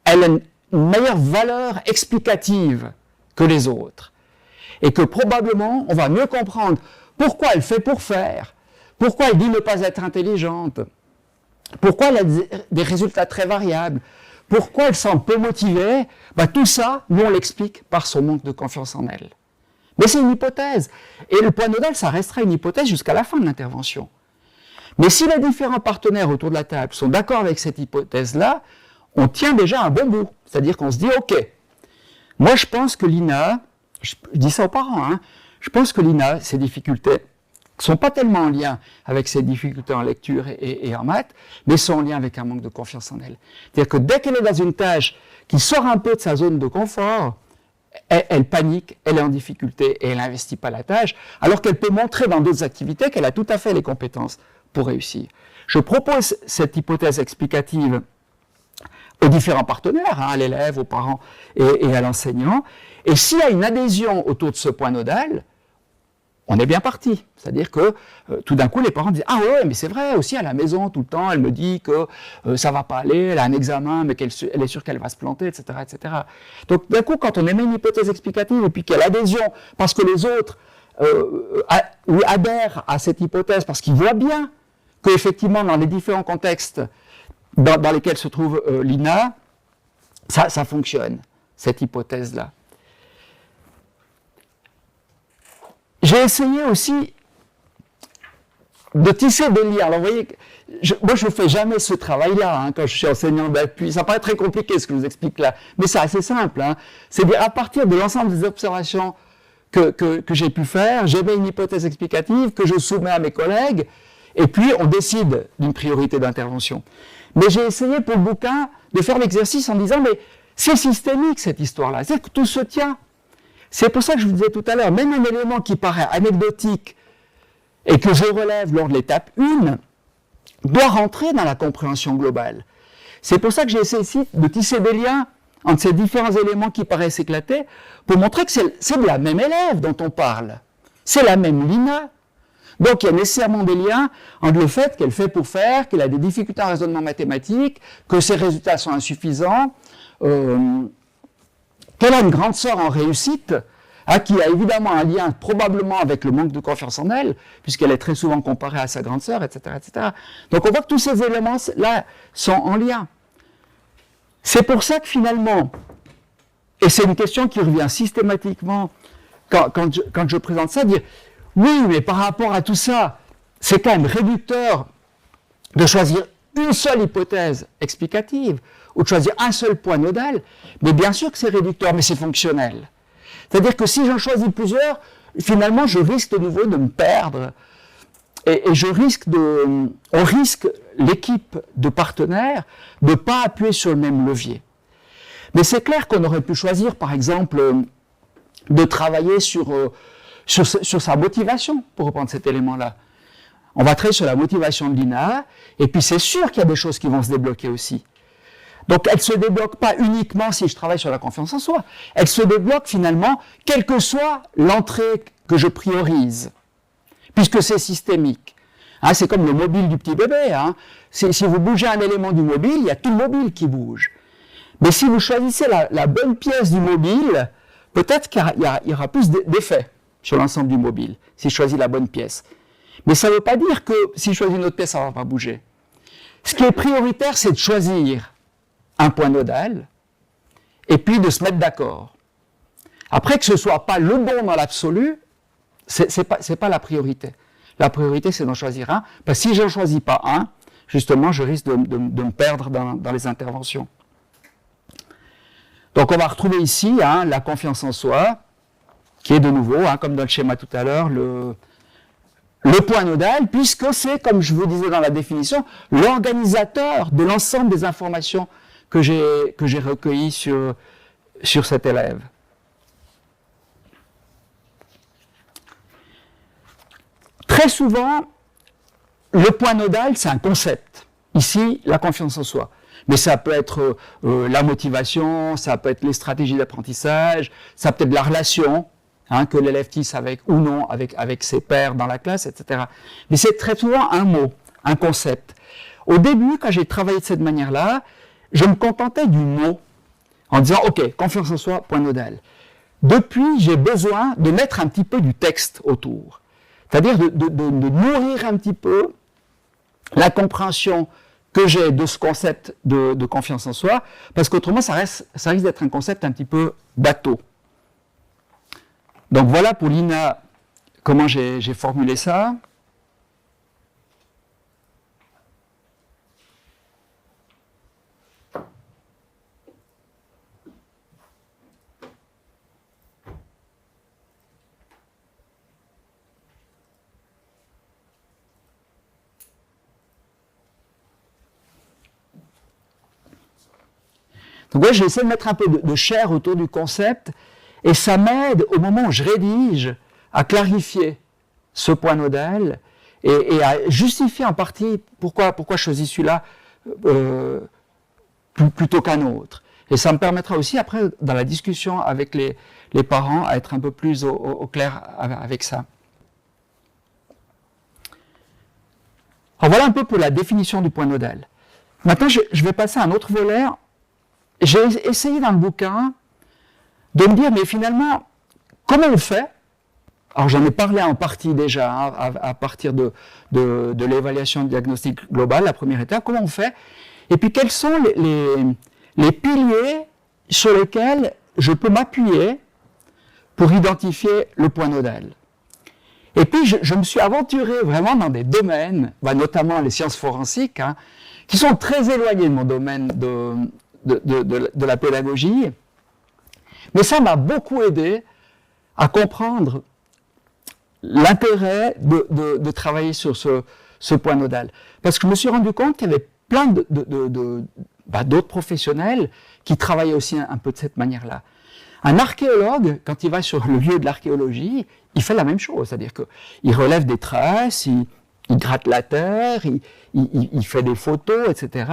a une meilleure valeur explicative que les autres. Et que probablement, on va mieux comprendre pourquoi elle fait pour faire, pourquoi elle dit ne pas être intelligente, pourquoi elle a des résultats très variables, pourquoi elle semble peu motivée. Tout ça, nous on l'explique par son manque de confiance en elle. Mais c'est une hypothèse. Et le point nodal, ça restera une hypothèse jusqu'à la fin de l'intervention. Mais si les différents partenaires autour de la table sont d'accord avec cette hypothèse-là, on tient déjà un bon bout. C'est-à-dire qu'on se dit, OK, moi je pense que Lina, je dis ça aux parents, je pense que Lina, ses difficultés ne sont pas tellement en lien avec ses difficultés en lecture et en maths, mais sont en lien avec un manque de confiance en elle. C'est-à-dire que dès qu'elle est dans une tâche qui sort un peu de sa zone de confort, elle panique, elle est en difficulté et elle n'investit pas la tâche, alors qu'elle peut montrer dans d'autres activités qu'elle a tout à fait les compétences pour réussir. Je propose cette hypothèse explicative aux différents partenaires, à l'élève, aux parents et à l'enseignant, Et s'il y a une adhésion autour de ce point nodal, on est bien parti. C'est-à-dire que tout d'un coup, les parents disent « Ah ouais, mais c'est vrai, aussi à la maison, tout le temps, elle me dit que ça va pas aller, elle a un examen, mais elle est sûre qu'elle va se planter, etc. etc. » Donc d'un coup, quand on émet une hypothèse explicative et puis qu'il y a l'adhésion, parce que les autres adhèrent à cette hypothèse, parce qu'ils voient bien qu'effectivement, dans les différents contextes dans lesquels se trouve l'INA, ça fonctionne, cette hypothèse-là. J'ai essayé aussi de tisser des liens. Alors, vous voyez, moi, je ne fais jamais ce travail-là quand je suis enseignant d'appui. Ça paraît très compliqué ce que je vous explique là, mais c'est assez simple. C'est-à-dire, à partir de l'ensemble des observations que j'ai pu faire, j'émets une hypothèse explicative que je soumets à mes collègues, et puis on décide d'une priorité d'intervention. Mais j'ai essayé pour le bouquin de faire l'exercice en disant, mais c'est systémique cette histoire-là, c'est que tout se tient. C'est pour ça que je vous disais tout à l'heure, même un élément qui paraît anecdotique et que je relève lors de l'étape 1 doit rentrer dans la compréhension globale. C'est pour ça que j'ai essayé ici de tisser des liens entre ces différents éléments qui paraissent éclatés pour montrer que c'est de la même élève dont on parle. C'est la même Lina. Donc il y a nécessairement des liens entre le fait qu'elle fait pour faire, qu'elle a des difficultés en raisonnement mathématique, que ses résultats sont insuffisants, qu'elle a une grande sœur en réussite, qui a évidemment un lien probablement avec le manque de confiance en elle, puisqu'elle est très souvent comparée à sa grande sœur, etc., etc. Donc on voit que tous ces éléments-là sont en lien. C'est pour ça que finalement, et c'est une question qui revient systématiquement quand je présente ça, dire oui, mais par rapport à tout ça, c'est quand même réducteur de choisir une seule hypothèse explicative ou de choisir un seul point nodal, mais bien sûr que c'est réducteur, mais c'est fonctionnel. C'est-à-dire que si j'en choisis plusieurs, finalement, je risque de nouveau de me perdre et on risque, l'équipe de partenaires, de ne pas appuyer sur le même levier. Mais c'est clair qu'on aurait pu choisir, par exemple, de travailler sur sa motivation, pour reprendre cet élément-là. On va travailler sur la motivation de l'INA, et puis c'est sûr qu'il y a des choses qui vont se débloquer aussi. Donc elle ne se débloque pas uniquement si je travaille sur la confiance en soi, elle se débloque finalement, quelle que soit l'entrée que je priorise, puisque c'est systémique. C'est comme le mobile du petit bébé. Si vous bougez un élément du mobile, il y a tout le mobile qui bouge. Mais si vous choisissez la bonne pièce du mobile, peut-être qu'il y aura plus d'effets sur l'ensemble du mobile, si je choisis la bonne pièce. Mais ça ne veut pas dire que si je choisis une autre pièce, ça ne va pas bouger. Ce qui est prioritaire, c'est de choisir un point nodal, et puis de se mettre d'accord. Après, que ce ne soit pas le bon dans l'absolu, c'est pas la priorité. La priorité, c'est d'en choisir un, parce que si je n'en choisis pas un, justement, je risque de me perdre dans les interventions. Donc, on va retrouver ici la confiance en soi, qui est de nouveau, comme dans le schéma tout à l'heure, le point nodal, puisque c'est, comme je vous disais dans la définition, l'organisateur de l'ensemble des informations que j'ai recueillies sur cet élève. Très souvent, le point nodal, c'est un concept. Ici, la confiance en soi. Mais ça peut être la motivation, ça peut être les stratégies d'apprentissage, ça peut être la relation que l'élève tisse ou non avec ses pairs dans la classe, etc. Mais c'est très souvent un mot, un concept. Au début, quand j'ai travaillé de cette manière-là, je me contentais du mot, en disant « Ok, confiance en soi, point nodal ». Depuis, j'ai besoin de mettre un petit peu du texte autour. C'est-à-dire de nourrir un petit peu la compréhension que j'ai de ce concept de confiance en soi, parce qu'autrement, ça risque d'être un concept un petit peu bateau. Donc voilà pour l'INA, comment j'ai formulé ça. Donc ouais, j'ai essayé de mettre un peu de chair autour du concept, et ça m'aide au moment où je rédige à clarifier ce point nodal et à justifier en partie pourquoi je choisis celui-là plutôt qu'un autre. Et ça me permettra aussi après, dans la discussion avec les les parents à être un peu plus au clair avec ça. Alors voilà un peu pour la définition du point nodal. Maintenant, je vais passer à un autre volet. J'ai essayé dans le bouquin de me dire, mais finalement, comment on fait? Alors j'en ai parlé en partie déjà, hein, à partir de l'évaluation diagnostique globale, la première étape, comment on fait? Et puis quels sont les piliers sur lesquels je peux m'appuyer pour identifier le point nodal? Et puis je me suis aventuré vraiment dans des domaines, notamment les sciences forensiques, hein, qui sont très éloignés de mon domaine de la pédagogie, mais ça m'a beaucoup aidé à comprendre l'intérêt de travailler sur ce point nodal. Parce que je me suis rendu compte qu'il y avait plein d'autres professionnels qui travaillaient aussi un peu de cette manière-là. Un archéologue, quand il va sur le lieu de l'archéologie, il fait la même chose, c'est-à-dire qu'il relève des traces, il gratte la terre, il fait des photos, etc.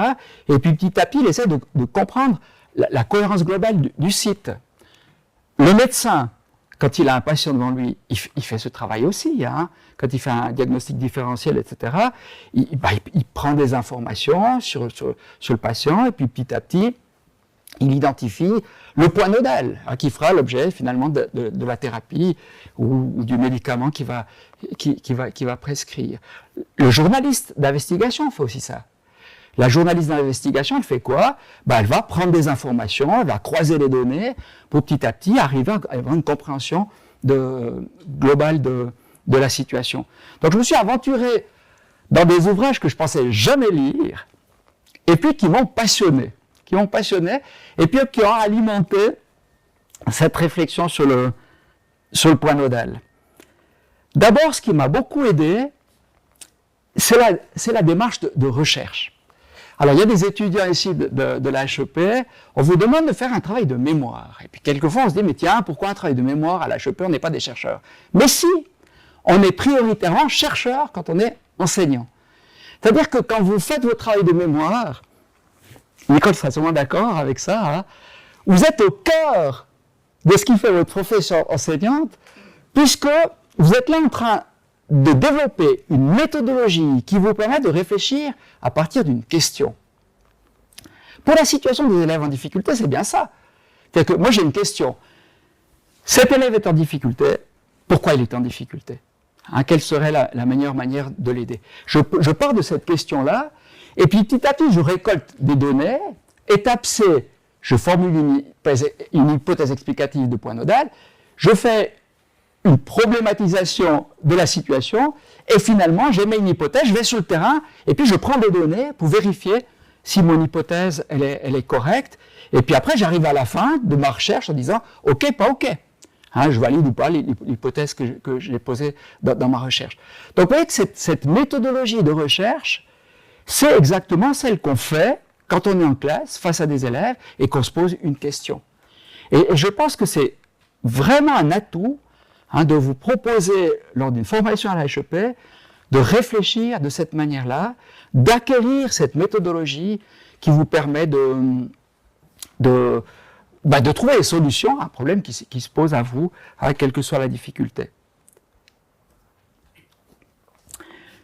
Et puis petit à petit, il essaie de comprendre la cohérence globale du site. Le médecin, quand il a un patient devant lui, il fait ce travail aussi. Hein. Quand il fait un diagnostic différentiel, etc., il prend des informations sur le patient, et puis petit à petit, il identifie le point nodal, hein, qui fera l'objet finalement de la thérapie ou du médicament qui va prescrire. Le journaliste d'investigation fait aussi ça. La journaliste d'investigation, elle fait quoi? Elle va prendre des informations, elle va croiser les données pour petit à petit arriver à avoir une compréhension globale de la situation. Donc je me suis aventuré dans des ouvrages que je pensais jamais lire et puis qui m'ont passionné. Et puis qui ont alimenté cette réflexion sur le point nodal. D'abord, ce qui m'a beaucoup aidé, c'est la démarche de recherche. Alors, il y a des étudiants ici de la HEP, on vous demande de faire un travail de mémoire. Et puis, quelquefois, on se dit, mais tiens, pourquoi un travail de mémoire à la HEP, on n'est pas des chercheurs? Mais si, on est prioritairement chercheur quand on est enseignant. C'est-à-dire que quand vous faites votre travail de mémoire, Nicole sera sûrement d'accord avec ça, hein, vous êtes au cœur de ce qui fait votre profession enseignante, puisque vous êtes là en train de développer une méthodologie qui vous permet de réfléchir à partir d'une question. Pour la situation des élèves en difficulté, c'est bien ça. C'est-à-dire que moi j'ai une question. Cet élève est en difficulté, pourquoi il est en difficulté? Hein, quelle serait la meilleure manière de l'aider? Je pars de cette question-là, et puis petit à petit je récolte des données. Étape C, je formule une hypothèse explicative de point nodal, je fais une problématisation de la situation, et finalement, j'émets une hypothèse, je vais sur le terrain, et puis je prends des données pour vérifier si mon hypothèse, elle est correcte, et puis après, j'arrive à la fin de ma recherche en disant, OK, pas OK. Hein, je valide ou pas l'hypothèse que j'ai posée dans ma recherche. Donc, vous voyez que cette méthodologie de recherche, c'est exactement celle qu'on fait quand on est en classe, face à des élèves, et qu'on se pose une question. Et je pense que c'est vraiment un atout, hein, de vous proposer, lors d'une formation à la HEP, de réfléchir de cette manière-là, d'acquérir cette méthodologie qui vous permet de trouver des solutions à un problème qui se pose à vous, hein, quelle que soit la difficulté.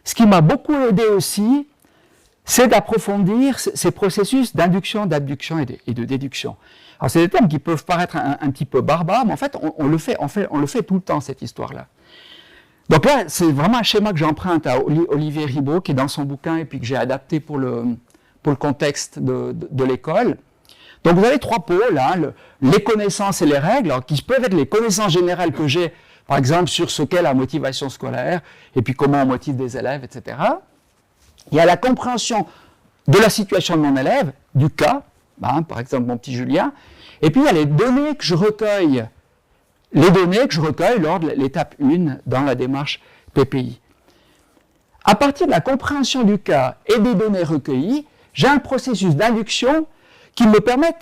Ce qui m'a beaucoup aidé aussi, c'est d'approfondir ces processus d'induction, d'abduction et de déduction. Alors, c'est des thèmes qui peuvent paraître un petit peu barbares, mais en fait, on le fait tout le temps, cette histoire-là. Donc là, c'est vraiment un schéma que j'emprunte à Olivier Ribot, qui est dans son bouquin, et puis que j'ai adapté pour le contexte de l'école. Donc, vous avez trois pôles, hein, les connaissances et les règles, alors, qui peuvent être les connaissances générales que j'ai, par exemple, sur ce qu'est la motivation scolaire, et puis comment on motive des élèves, etc. Il y a la compréhension de la situation de mon élève, du cas, hein, par exemple mon petit Julien, et puis il y a les données que je recueille lors de l'étape 1 dans la démarche PPI. À partir de la compréhension du cas et des données recueillies, j'ai un processus d'induction qui me permet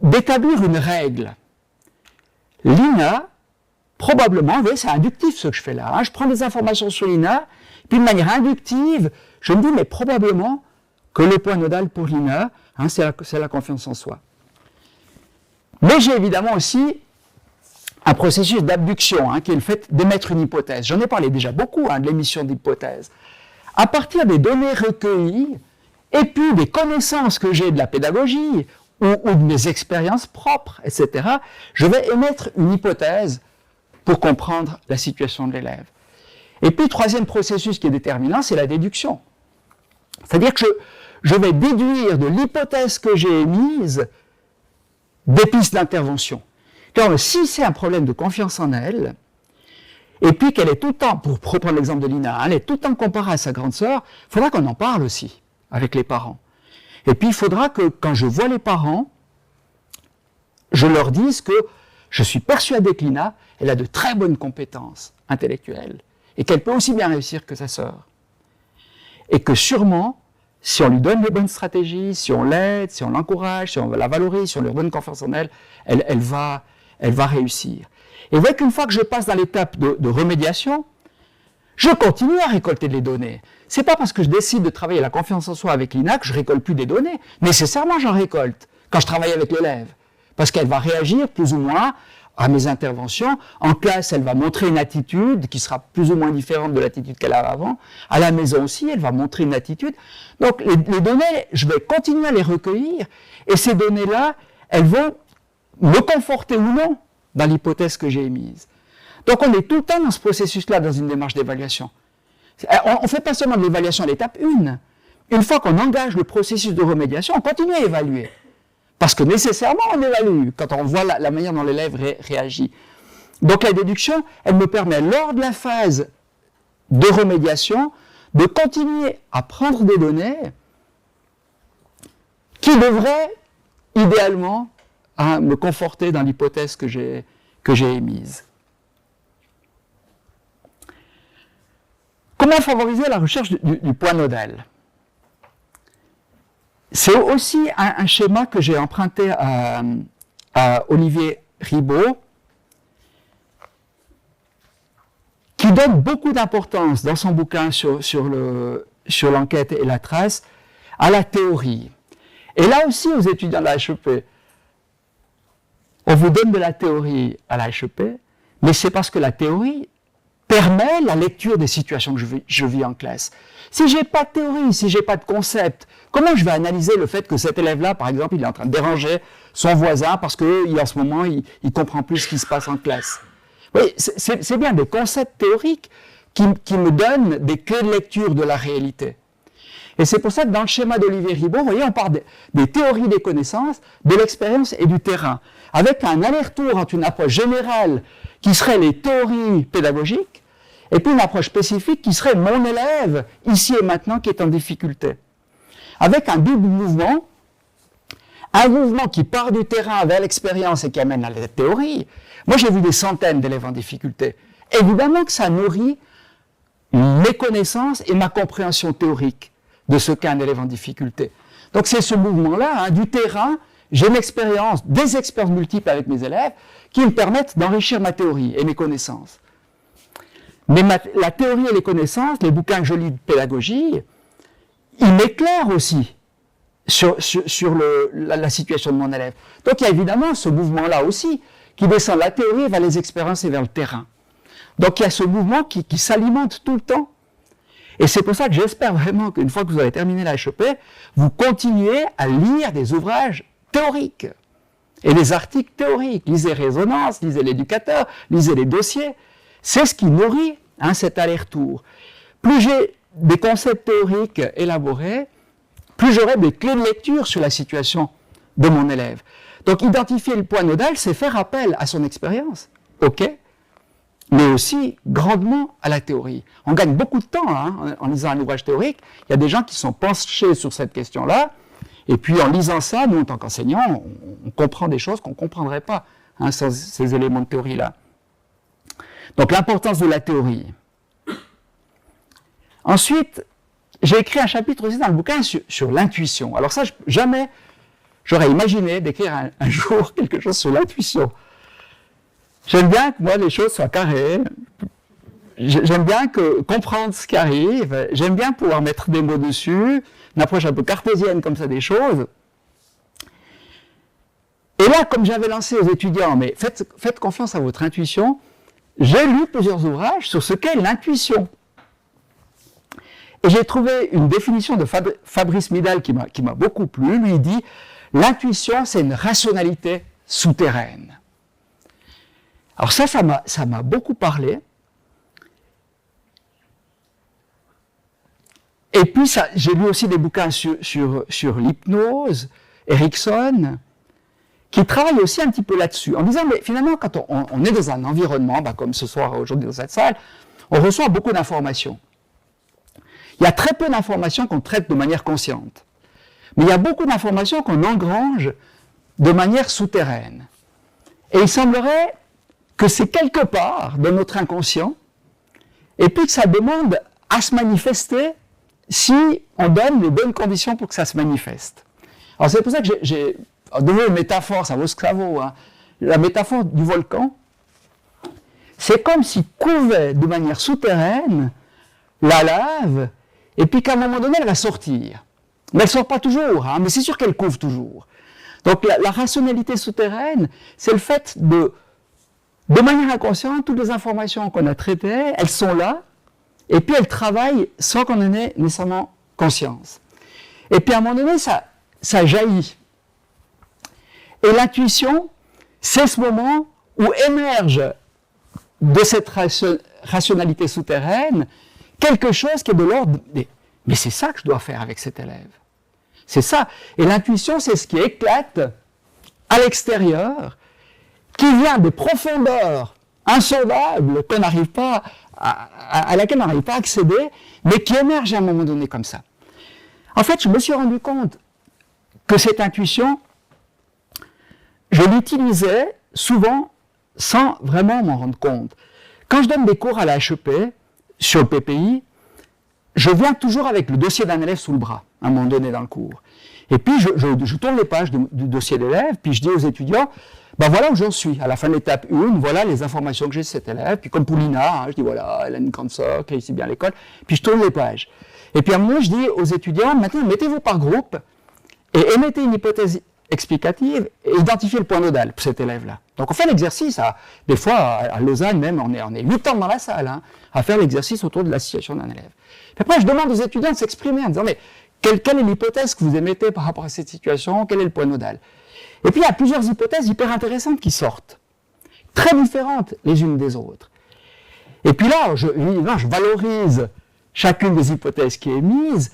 d'établir une règle. L'INA, probablement, vous voyez, c'est inductif ce que je fais là, hein, je prends des informations sur l'INA, puis de manière inductive, je me dis, mais probablement que le point nodal pour l'INA, hein, c'est la confiance en soi. Mais j'ai évidemment aussi un processus d'abduction, qui est le fait d'émettre une hypothèse. J'en ai parlé déjà beaucoup de l'émission d'hypothèses. À partir des données recueillies, et puis des connaissances que j'ai de la pédagogie, ou de mes expériences propres, etc., je vais émettre une hypothèse pour comprendre la situation de l'élève. Et puis, troisième processus qui est déterminant, c'est la déduction. C'est-à-dire que je vais déduire de l'hypothèse que j'ai émise des pistes d'intervention. Car si c'est un problème de confiance en elle, et puis qu'elle est tout le temps, pour reprendre l'exemple de Lina, elle est tout le temps comparée à sa grande sœur, il faudra qu'on en parle aussi avec les parents. Et puis il faudra que quand je vois les parents, je leur dise que je suis persuadé que Lina, elle a de très bonnes compétences intellectuelles et qu'elle peut aussi bien réussir que sa sœur. Et que sûrement, si on lui donne les bonnes stratégies, si on l'aide, si on l'encourage, si on la valorise, si on lui donne confiance en elle, elle va réussir. Et vous voyez qu'une fois que je passe dans l'étape de remédiation, je continue à récolter des données. C'est pas parce que je décide de travailler la confiance en soi avec Lina que je récolte plus des données. Nécessairement, j'en récolte quand je travaille avec l'élève. Parce qu'elle va réagir plus ou moins à mes interventions. En classe, elle va montrer une attitude qui sera plus ou moins différente de l'attitude qu'elle avait avant. À la maison aussi, elle va montrer une attitude. Donc, les données, je vais continuer à les recueillir. Et ces données-là, elles vont me conforter ou non dans l'hypothèse que j'ai émise. Donc, on est tout le temps dans ce processus-là, dans une démarche d'évaluation. On ne fait pas seulement de l'évaluation à l'étape 1. Une fois qu'on engage le processus de remédiation, on continue à évaluer. Parce que nécessairement, on évalue quand on voit la manière dont l'élève réagit. Donc la déduction, elle me permet, lors de la phase de remédiation, de continuer à prendre des données qui devraient, idéalement, me conforter dans l'hypothèse que j'ai émise. Comment favoriser la recherche du point nodal? C'est aussi un schéma que j'ai emprunté à Olivier Ribot, qui donne beaucoup d'importance dans son bouquin sur l'enquête et la trace à la théorie. Et là aussi, aux étudiants de la HEP, on vous donne de la théorie à la HEP, mais c'est parce que la théorie permet la lecture des situations que je vis en classe. Si j'ai pas de théorie, si j'ai pas de concept, comment je vais analyser le fait que cet élève-là, par exemple, il est en train de déranger son voisin parce que en ce moment, il comprend plus ce qui se passe en classe. Oui, c'est bien des concepts théoriques qui me donnent des clés de lecture de la réalité. Et c'est pour ça que dans le schéma d'Olivier Ribot, vous voyez, on parle des théories des connaissances, de l'expérience et du terrain, avec un aller-retour entre une approche générale qui serait les théories pédagogiques, et puis une approche spécifique qui serait mon élève, ici et maintenant, qui est en difficulté. Avec un double mouvement, un mouvement qui part du terrain vers l'expérience et qui amène à la théorie. Moi, j'ai vu des centaines d'élèves en difficulté. Évidemment que ça nourrit mes connaissances et ma compréhension théorique de ce qu'est un élève en difficulté. Donc c'est ce mouvement-là, du terrain, j'ai une expérience, des expériences multiples avec mes élèves qui me permettent d'enrichir ma théorie et mes connaissances. Mais la théorie et les connaissances, les bouquins que je lis de pédagogie, ils m'éclairent aussi sur la situation de mon élève. Donc il y a évidemment ce mouvement-là aussi, qui descend de la théorie vers les expériences et vers le terrain. Donc il y a ce mouvement qui s'alimente tout le temps. Et c'est pour ça que j'espère vraiment qu'une fois que vous avez terminé la HEP, vous continuez à lire des ouvrages théoriques et des articles théoriques. Lisez Résonance, lisez l'Éducateur, lisez les dossiers. C'est ce qui nourrit cet aller-retour. Plus j'ai des concepts théoriques élaborés, plus j'aurai des clés de lecture sur la situation de mon élève. Donc identifier le point nodal, c'est faire appel à son expérience, ok, mais aussi grandement à la théorie. On gagne beaucoup de temps en lisant un ouvrage théorique. Il y a des gens qui sont penchés sur cette question-là, et puis en lisant ça, nous en tant qu'enseignants, on comprend des choses qu'on ne comprendrait pas sans ces éléments de théorie-là. Donc l'importance de la théorie. Ensuite, j'ai écrit un chapitre aussi dans le bouquin sur l'intuition. Alors ça, jamais j'aurais imaginé d'écrire un jour quelque chose sur l'intuition. J'aime bien que moi les choses soient carrées. J'aime bien comprendre ce qui arrive. J'aime bien pouvoir mettre des mots dessus, une approche un peu cartésienne comme ça des choses. Et là, comme j'avais lancé aux étudiants, mais faites confiance à votre intuition, j'ai lu plusieurs ouvrages sur ce qu'est l'intuition. Et j'ai trouvé une définition de Fabrice Midal qui m'a beaucoup plu. Lui, il dit « L'intuition, c'est une rationalité souterraine ». Alors ça m'a beaucoup parlé. Et puis, j'ai lu aussi des bouquins sur l'hypnose, Erickson, qui travaille aussi un petit peu là-dessus, en disant, mais finalement, quand on est dans un environnement, comme ce soir, aujourd'hui, dans cette salle, on reçoit beaucoup d'informations. Il y a très peu d'informations qu'on traite de manière consciente. Mais il y a beaucoup d'informations qu'on engrange de manière souterraine. Et il semblerait que c'est quelque part dans notre inconscient, et puis que ça demande à se manifester si on donne les bonnes conditions pour que ça se manifeste. Alors c'est pour ça que j'ai de nouveau une métaphore, ça vaut ce que ça vaut, hein. La métaphore du volcan, c'est comme s'il couvait de manière souterraine la lave, et puis qu'à un moment donné, elle va sortir. Mais elle ne sort pas toujours, hein, mais c'est sûr qu'elle couvre toujours. Donc la rationalité souterraine, c'est le fait de manière inconsciente, toutes les informations qu'on a traitées, elles sont là, et puis elles travaillent sans qu'on en ait nécessairement conscience. Et puis à un moment donné, ça jaillit. Et l'intuition, c'est ce moment où émerge de cette rationalité souterraine quelque chose qui est de l'ordre mais c'est ça que je dois faire avec cet élève. C'est ça. Et l'intuition, c'est ce qui éclate à l'extérieur, qui vient de profondeurs insondables qu'on n'arrive pas à laquelle on n'arrive pas à accéder, mais qui émerge à un moment donné comme ça. En fait, je me suis rendu compte que cette intuition, je l'utilisais souvent sans vraiment m'en rendre compte. Quand je donne des cours à la HEP, sur le PPI, je viens toujours avec le dossier d'un élève sous le bras, à un moment donné dans le cours. Et puis, je tourne les pages du dossier d'élève, puis je dis aux étudiants, voilà où j'en suis. À la fin de l'étape 1, voilà les informations que j'ai de cet élève. Puis comme pour Lina, je dis voilà, elle a une grande socle, elle réussit bien à l'école. Puis je tourne les pages. Et puis à un moment, je dis aux étudiants, maintenant, mettez-vous par groupe et émettez une hypothèse explicative et identifiez le point nodal pour cet élève-là. Donc on fait l'exercice, des fois à Lausanne même, on est 8 ans dans la salle, à faire l'exercice autour de la situation d'un élève. Puis après, je demande aux étudiants de s'exprimer en disant, mais quelle est l'hypothèse que vous émettez par rapport à cette situation, quel est le point nodal? Et puis il y a plusieurs hypothèses hyper intéressantes qui sortent, très différentes les unes des autres. Et puis là, je valorise chacune des hypothèses qui est émise,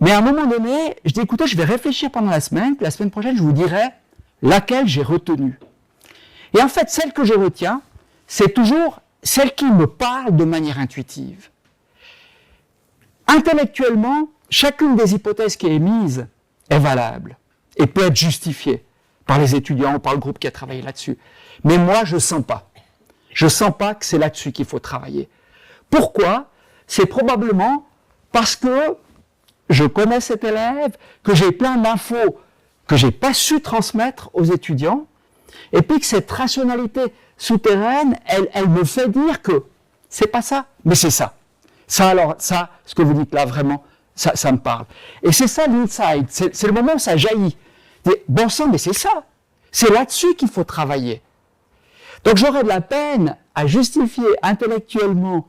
mais à un moment donné, je dis écoutez, je vais réfléchir pendant la semaine, puis la semaine prochaine, je vous dirai laquelle j'ai retenue. Et en fait, celle que je retiens, c'est toujours celle qui me parle de manière intuitive. Intellectuellement, chacune des hypothèses qui est émise est valable et peut être justifiée par les étudiants ou par le groupe qui a travaillé là-dessus. Mais moi, je ne sens pas. Je ne sens pas que c'est là-dessus qu'il faut travailler. Pourquoi? C'est probablement parce que je connais cet élève, que j'ai plein d'infos que je n'ai pas su transmettre aux étudiants, et puis que cette rationalité souterraine, elle me fait dire que c'est pas ça, mais c'est ça. Ça, alors, ça, ce que vous dites là, vraiment, ça me parle. Et c'est ça l'insight, c'est le moment où ça jaillit. Bon sang, mais c'est ça. C'est là-dessus qu'il faut travailler. Donc j'aurais de la peine à justifier intellectuellement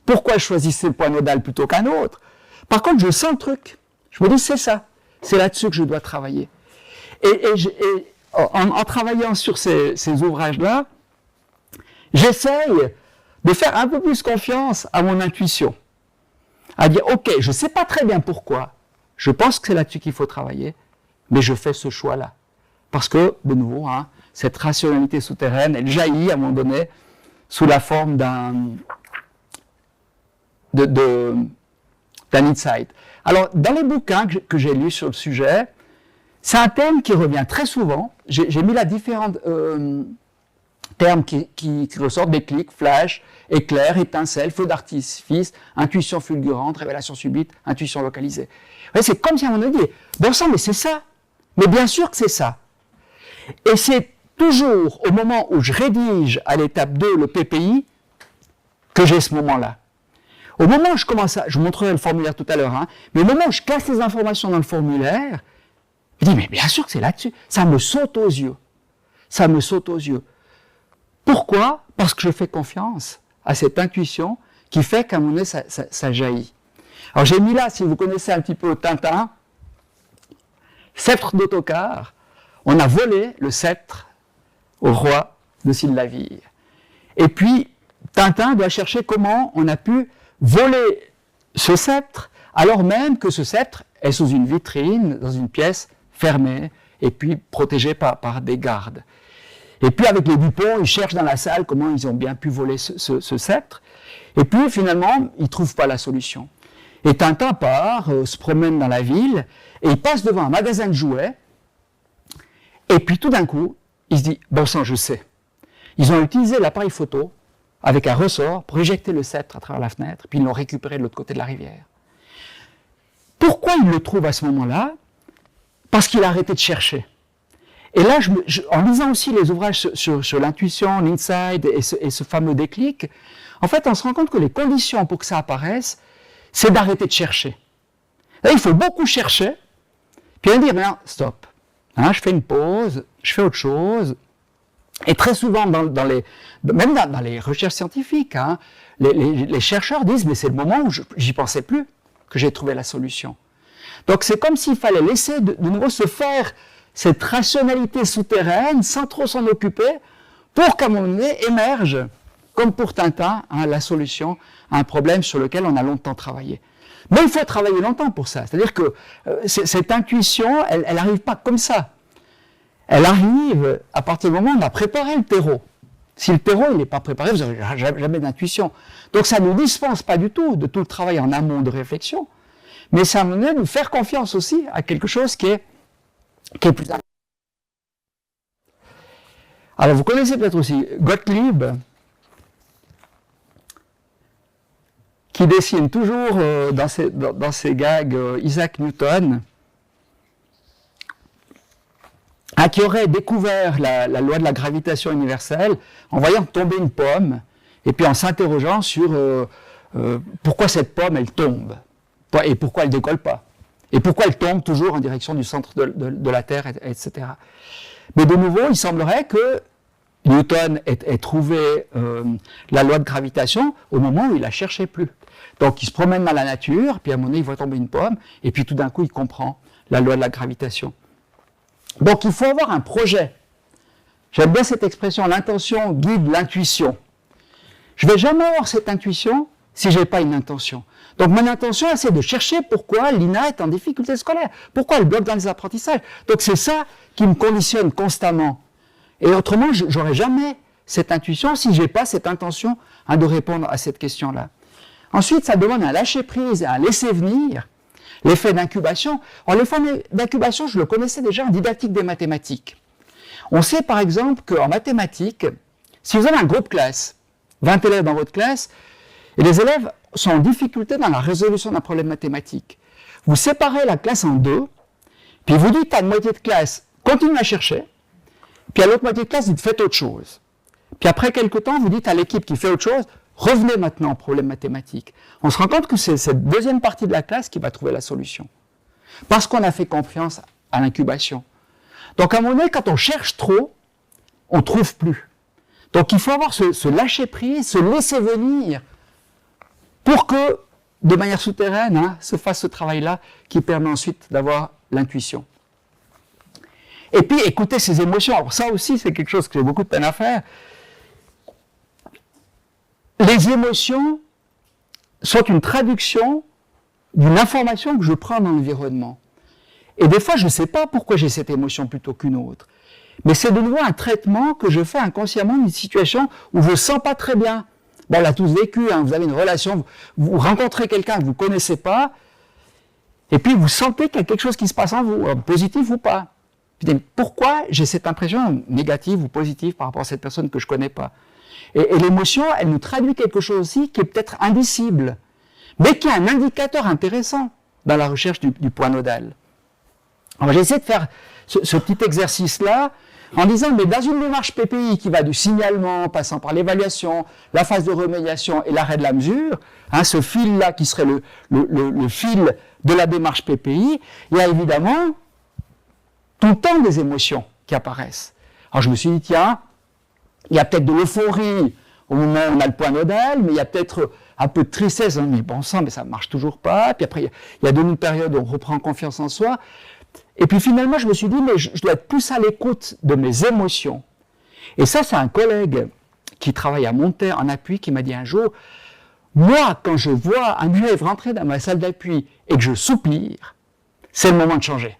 pourquoi je choisissais le point nodal plutôt qu'un autre. Par contre, je sens le truc. Je me dis, c'est ça. C'est là-dessus que je dois travailler. Et en travaillant sur ces ouvrages-là, j'essaye de faire un peu plus confiance à mon intuition. À dire, ok, je ne sais pas très bien pourquoi, je pense que c'est là-dessus qu'il faut travailler, mais je fais ce choix-là. Parce que, de nouveau, cette rationalité souterraine, elle jaillit à un moment donné sous la forme d'un insight. Alors, dans les bouquins que j'ai lus sur le sujet, c'est un thème qui revient très souvent. J'ai mis là différents termes qui ressortent, déclic, flash, éclair, étincelle, feu d'artifice, intuition fulgurante, révélation subite, intuition localisée. Ouais, c'est comme si on me dit, bon sang, mais c'est ça. Mais bien sûr que c'est ça. Et c'est toujours au moment où je rédige à l'étape 2 le PPI que j'ai ce moment-là. Au moment où je commence je vous montrerai le formulaire tout à l'heure, mais au moment où je casse les informations dans le formulaire, je dis, mais bien sûr que c'est là-dessus. Ça me saute aux yeux. ça me saute aux yeux. Pourquoi? Parce que je fais confiance à cette intuition qui fait qu'à un moment donné, ça jaillit. Alors j'ai mis là, si vous connaissez un petit peu Tintin, sceptre d'autocar, on a volé le sceptre au roi de Syllavire. Et puis, Tintin doit chercher comment on a pu voler ce sceptre, alors même que ce sceptre est sous une vitrine, dans une pièce fermée, et puis protégé par des gardes. Et puis avec les Dupont, ils cherchent dans la salle comment ils ont bien pu voler ce sceptre. Et puis finalement, ils ne trouvent pas la solution. Et Tintin part, se promène dans la ville, et il passe devant un magasin de jouets, et puis tout d'un coup, il se dit, bon sang, je sais. Ils ont utilisé l'appareil photo avec un ressort pour éjecter le sceptre à travers la fenêtre, puis ils l'ont récupéré de l'autre côté de la rivière. Pourquoi il le trouve à ce moment-là? Parce qu'il a arrêté de chercher. Et là, en lisant aussi les ouvrages sur l'intuition, l'insight et ce fameux déclic, en fait, on se rend compte que les conditions pour que ça apparaisse, c'est d'arrêter de chercher. Là, il faut beaucoup chercher, puis on dire, ben, stop. Hein, je fais une pause, je fais autre chose. Et très souvent, même dans les recherches scientifiques, hein, les chercheurs disent, mais c'est le moment où j'y pensais plus que j'ai trouvé la solution. Donc c'est comme s'il fallait laisser de nouveau se faire cette rationalité souterraine sans trop s'en occuper pour qu'à un moment donné émerge, comme pour Tintin, hein, la solution à un problème sur lequel on a longtemps travaillé. Mais il faut travailler longtemps pour ça. C'est-à-dire que cette intuition, elle n'arrive pas comme ça. Elle arrive à partir du moment où on a préparé le terreau. Si le terreau il n'est pas préparé, vous n'aurez jamais d'intuition. Donc ça ne nous dispense pas du tout de tout le travail en amont de réflexion, mais ça nous donne de faire confiance aussi à quelque chose qui est plus important. Alors vous connaissez peut-être aussi Gottlieb, qui dessine toujours dans ses gags Isaac Newton, qui aurait découvert la loi de la gravitation universelle en voyant tomber une pomme et puis en s'interrogeant sur pourquoi cette pomme elle tombe et pourquoi elle ne décolle pas et pourquoi elle tombe toujours en direction du centre de la Terre, etc. Mais de nouveau, il semblerait que Newton ait trouvé la loi de gravitation au moment où il la cherchait plus. Donc il se promène dans la nature, puis à un moment donné il voit tomber une pomme, et puis tout d'un coup il comprend la loi de la gravitation. Donc il faut avoir un projet. J'aime bien cette expression, l'intention guide l'intuition. Je ne vais jamais avoir cette intuition si je n'ai pas une intention. Donc mon intention, c'est de chercher pourquoi Lina est en difficulté scolaire, pourquoi elle bloque dans les apprentissages. Donc c'est ça qui me conditionne constamment. Et autrement, je n'aurai jamais cette intuition si je n'ai pas cette intention de répondre à cette question-là. Ensuite, ça demande un lâcher-prise et un laisser-venir. L'effet d'incubation. Alors l'effet d'incubation, je le connaissais déjà en didactique des mathématiques. On sait par exemple qu'en mathématiques, si vous avez un groupe classe, 20 élèves dans votre classe, et les élèves sont en difficulté dans la résolution d'un problème mathématique, vous séparez la classe en deux, puis vous dites à une moitié de classe, continuez à chercher, puis à l'autre moitié de classe, vous faites autre chose. Puis après quelques temps, vous dites à l'équipe qui fait autre chose, revenez maintenant au problème mathématique. On se rend compte que c'est cette deuxième partie de la classe qui va trouver la solution. Parce qu'on a fait confiance à l'incubation. Donc à un moment donné, quand on cherche trop, on ne trouve plus. Donc il faut avoir ce lâcher-prise, ce laisser venir, pour que, de manière souterraine, se fasse ce travail-là qui permet ensuite d'avoir l'intuition. Et puis écouter ses émotions. Alors ça aussi, c'est quelque chose que j'ai beaucoup de peine à faire. Les émotions sont une traduction d'une information que je prends dans l'environnement. Et des fois, je ne sais pas pourquoi j'ai cette émotion plutôt qu'une autre. Mais c'est de nouveau un traitement que je fais inconsciemment d'une situation où je ne me sens pas très bien. Bon, on l'a tous vécu, vous avez une relation, vous rencontrez quelqu'un que vous ne connaissez pas, et puis vous sentez qu'il y a quelque chose qui se passe en vous, positif ou pas. Puis, pourquoi j'ai cette impression négative ou positive par rapport à cette personne que je ne connais pas? Et l'émotion, elle nous traduit quelque chose aussi qui est peut-être indicible, mais qui est un indicateur intéressant dans la recherche du point nodal. Alors j'ai essayé de faire ce petit exercice-là en disant, mais dans une démarche PPI qui va du signalement, passant par l'évaluation, la phase de remédiation et l'arrêt de la mesure, ce fil-là qui serait le fil de la démarche PPI, il y a évidemment tout le temps des émotions qui apparaissent. Alors je me suis dit, tiens, il y a peut-être de l'euphorie au moment où on a le point nodal, mais il y a peut-être un peu de tristesse, hein, mais bon sang, mais ça ne marche toujours pas. Puis après, il y a une période où on reprend confiance en soi. Et puis finalement, je me suis dit, mais je dois être plus à l'écoute de mes émotions. Et ça, c'est un collègue qui travaille à Monter en appui qui m'a dit un jour, moi, quand je vois un élève rentrer dans ma salle d'appui et que je soupire, c'est le moment de changer.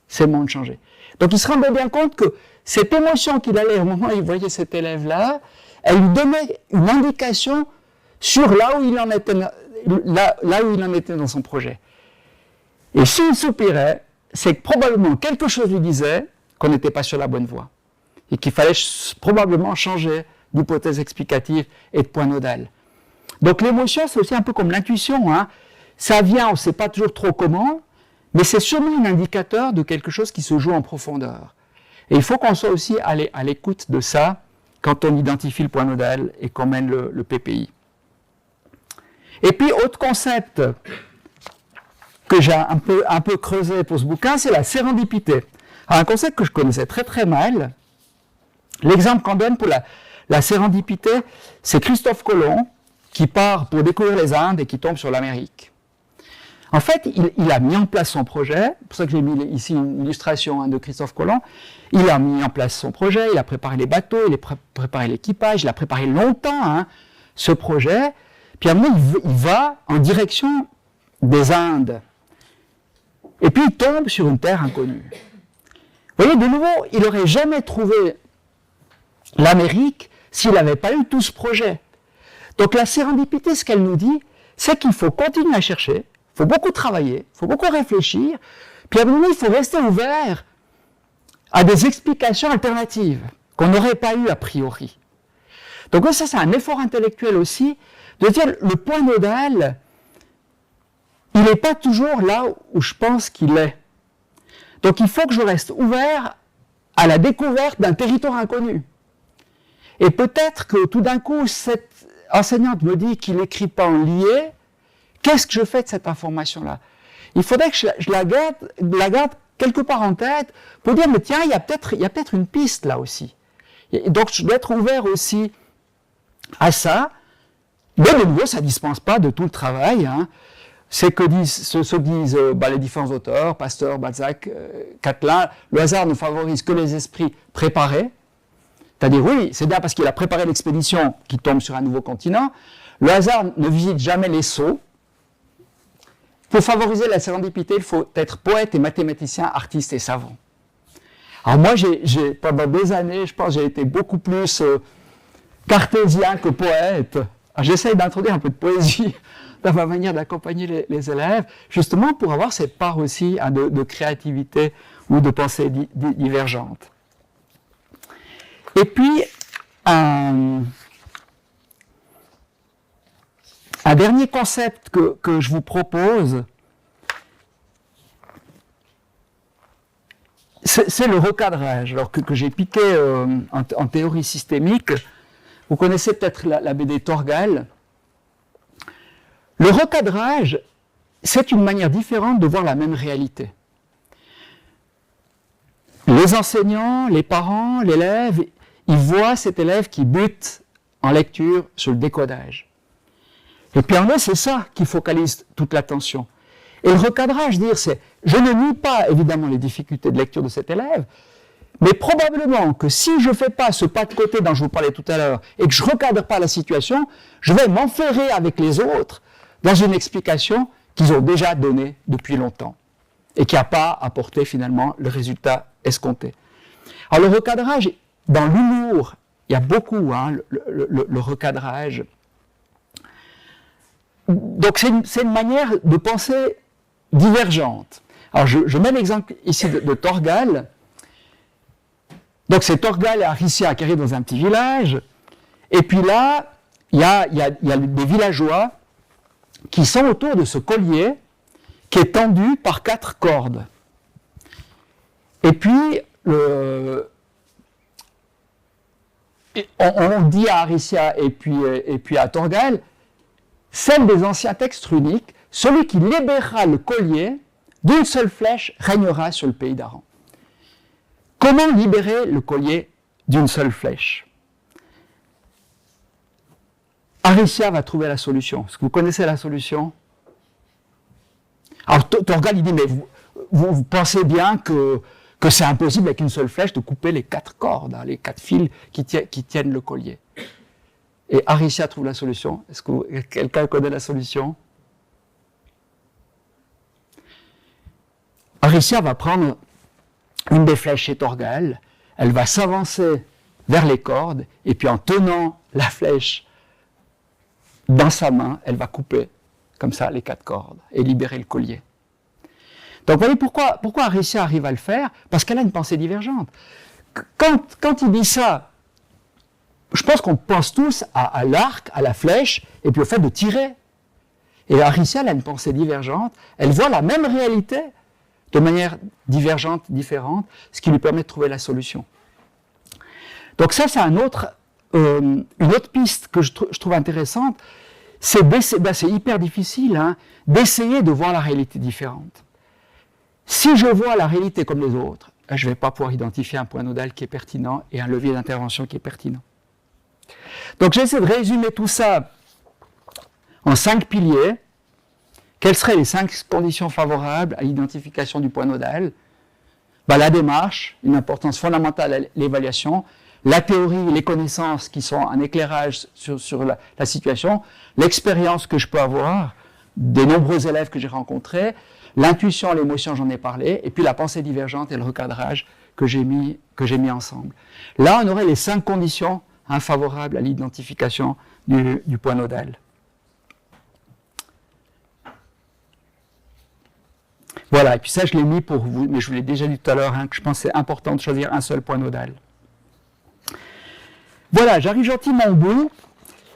C'est le moment de changer. Donc il se rendait bien compte que cette émotion qu'il allait au moment où il voyait cet élève-là, elle lui donnait une indication sur là où il en était, là où il en était dans son projet. Et s'il soupirait, c'est que probablement quelque chose lui disait qu'on n'était pas sur la bonne voie et qu'il fallait probablement changer d'hypothèse explicative et de point nodal. Donc l'émotion, c'est aussi un peu comme l'intuition, hein. Ça vient, on ne sait pas toujours trop comment, mais c'est sûrement un indicateur de quelque chose qui se joue en profondeur. Et il faut qu'on soit aussi à l'écoute de ça quand on identifie le point nodal et qu'on mène le PPI. Et puis, autre concept que j'ai un peu creusé pour ce bouquin, c'est la sérendipité. Alors, un concept que je connaissais très très mal. L'exemple qu'on donne pour la sérendipité, c'est Christophe Colomb qui part pour découvrir les Indes et qui tombe sur l'Amérique. En fait, il a mis en place son projet, c'est pour ça que j'ai mis ici une illustration de Christophe Colomb. Il a mis en place son projet, il a préparé les bateaux, il a préparé l'équipage, il a préparé longtemps ce projet. Puis à un moment, il va en direction des Indes. Et puis il tombe sur une terre inconnue. Vous voyez, de nouveau, il n'aurait jamais trouvé l'Amérique s'il n'avait pas eu tout ce projet. Donc la sérendipité, ce qu'elle nous dit, c'est qu'il faut continuer à chercher, il faut beaucoup travailler, il faut beaucoup réfléchir, puis à un moment, il faut rester ouvert à des explications alternatives qu'on n'aurait pas eues a priori. Donc ça, c'est un effort intellectuel aussi, de dire le point nodal, il n'est pas toujours là où je pense qu'il est. Donc il faut que je reste ouvert à la découverte d'un territoire inconnu. Et peut-être que tout d'un coup, cette enseignante me dit qu'il n'écrit pas en lié, qu'est-ce que je fais de cette information-là? Il faudrait que je la garde quelque part en tête pour dire, mais tiens, il y a peut-être une piste là aussi. Et donc je dois être ouvert aussi à ça. Mais de nouveau, ça ne dispense pas de tout le travail. Hein. C'est ce que disent les différents auteurs, Pasteur, Balzac, Catelin, le hasard ne favorise que les esprits préparés. C'est-à-dire, oui, c'est bien parce qu'il a préparé l'expédition qu'il tombe sur un nouveau continent. Le hasard ne visite jamais les sots. Pour favoriser la sérendipité, il faut être poète et mathématicien, artiste et savant. Alors moi, pendant des années, je pense, j'ai été beaucoup plus cartésien que poète. J'essaye d'introduire un peu de poésie dans ma manière d'accompagner les élèves, justement pour avoir cette part aussi de créativité ou de pensée divergente. Et puis, un dernier concept que je vous propose, c'est le recadrage, alors que j'ai piqué en théorie systémique. Vous connaissez peut-être la BD Torgal. Le recadrage, c'est une manière différente de voir la même réalité. Les enseignants, les parents, l'élève, ils voient cet élève qui bute en lecture sur le décodage. Et puis en fait, c'est ça qui focalise toute l'attention. Et le recadrage, c'est, je ne nie pas évidemment les difficultés de lecture de cet élève, mais probablement que si je ne fais pas ce pas de côté dont je vous parlais tout à l'heure et que je ne recadre pas la situation, je vais m'enferrer avec les autres dans une explication qu'ils ont déjà donnée depuis longtemps et qui n'a pas apporté finalement le résultat escompté. Alors le recadrage, dans l'humour, il y a beaucoup le recadrage. Donc c'est une manière de penser divergente. Alors je mets l'exemple ici de Torgal. Donc c'est Torgal et Aricia qui arrivent dans un petit village, et puis là, il y a des villageois qui sont autour de ce collier qui est tendu par 4 cordes. Et puis, on dit à Aricia et puis à Torgal, celle des anciens textes runiques, celui qui libérera le collier d'une seule flèche régnera sur le pays d'Aran. Comment libérer le collier d'une seule flèche? Aricia va trouver la solution. Est-ce que vous connaissez la solution? Alors, Thorgal, il dit, mais vous pensez bien que c'est impossible avec une seule flèche de couper les 4 cordes, hein, les 4 fils qui tiennent le collier. Et Aricia trouve la solution. Est-ce que quelqu'un connaît la solution? Aricia va prendre une des flèches chez Thorgal, elle va s'avancer vers les cordes, et puis en tenant la flèche dans sa main, elle va couper comme ça les 4 cordes et libérer le collier. Donc vous voyez pourquoi Aricia arrive à le faire? Parce qu'elle a une pensée divergente. Quand il dit ça, je pense qu'on pense tous à l'arc, à la flèche, et puis au fait de tirer. Et Aricia, elle a une pensée divergente, elle voit la même réalité de manière divergente, différente, ce qui lui permet de trouver la solution. Donc ça, c'est une autre piste que je trouve intéressante, c'est hyper difficile hein, d'essayer de voir la réalité différente. Si je vois la réalité comme les autres, je ne vais pas pouvoir identifier un point nodal qui est pertinent et un levier d'intervention qui est pertinent. Donc j'essaie de résumer tout ça en 5 piliers. Quelles seraient les 5 conditions favorables à l'identification du point nodal? La démarche, une importance fondamentale à l'évaluation, la théorie, les connaissances qui sont un éclairage sur la situation, l'expérience que je peux avoir, des nombreux élèves que j'ai rencontrés, l'intuition, l'émotion, j'en ai parlé, et puis la pensée divergente et le recadrage que j'ai mis ensemble. Là, on aurait les 5 conditions favorables à l'identification du point nodal. Voilà, et puis ça je l'ai mis pour vous, mais je vous l'ai déjà dit tout à l'heure, hein, que je pense que c'est important de choisir un seul point nodal. Voilà, j'arrive gentiment au bout.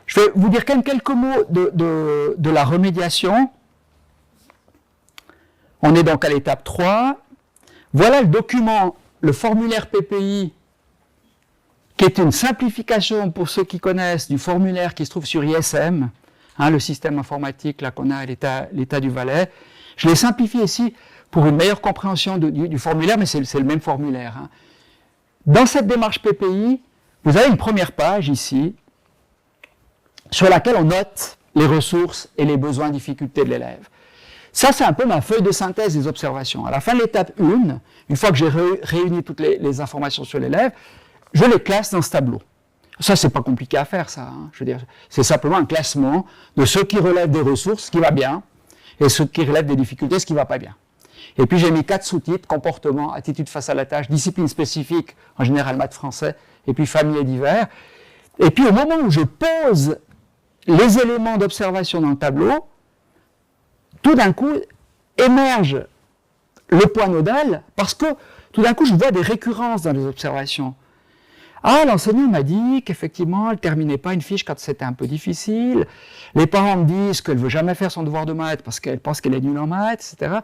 Je vais vous dire quelques mots de la remédiation. On est donc à l'étape 3. Voilà le document, le formulaire PPI, qui est une simplification, pour ceux qui connaissent, du formulaire qui se trouve sur ISM, hein, le système informatique qu'on a à l'État du Valais. Je l'ai simplifié ici pour une meilleure compréhension du formulaire, mais c'est le même formulaire. Hein. Dans cette démarche PPI, vous avez une première page ici, sur laquelle on note les ressources et les besoins et difficultés de l'élève. Ça, c'est un peu ma feuille de synthèse des observations. À la fin de l'étape 1, une fois que j'ai réuni toutes les informations sur l'élève, je les classe dans ce tableau. Ça, c'est pas compliqué à faire, ça. Hein. Je veux dire, c'est simplement un classement de ceux qui relèvent des ressources, ce qui va bien, et ceux qui relèvent des difficultés, ce qui ne va pas bien. Et puis j'ai mis 4 sous-titres, comportement, attitude face à la tâche, discipline spécifique, en général maths français, et puis famille et divers. Et puis au moment où je pose les éléments d'observation dans le tableau, tout d'un coup émerge le point nodal, parce que tout d'un coup je vois des récurrences dans les observations. Ah, l'enseignant m'a dit qu'effectivement, elle ne terminait pas une fiche quand c'était un peu difficile. Les parents me disent qu'elle ne veut jamais faire son devoir de maths parce qu'elle pense qu'elle est nulle en maths, etc.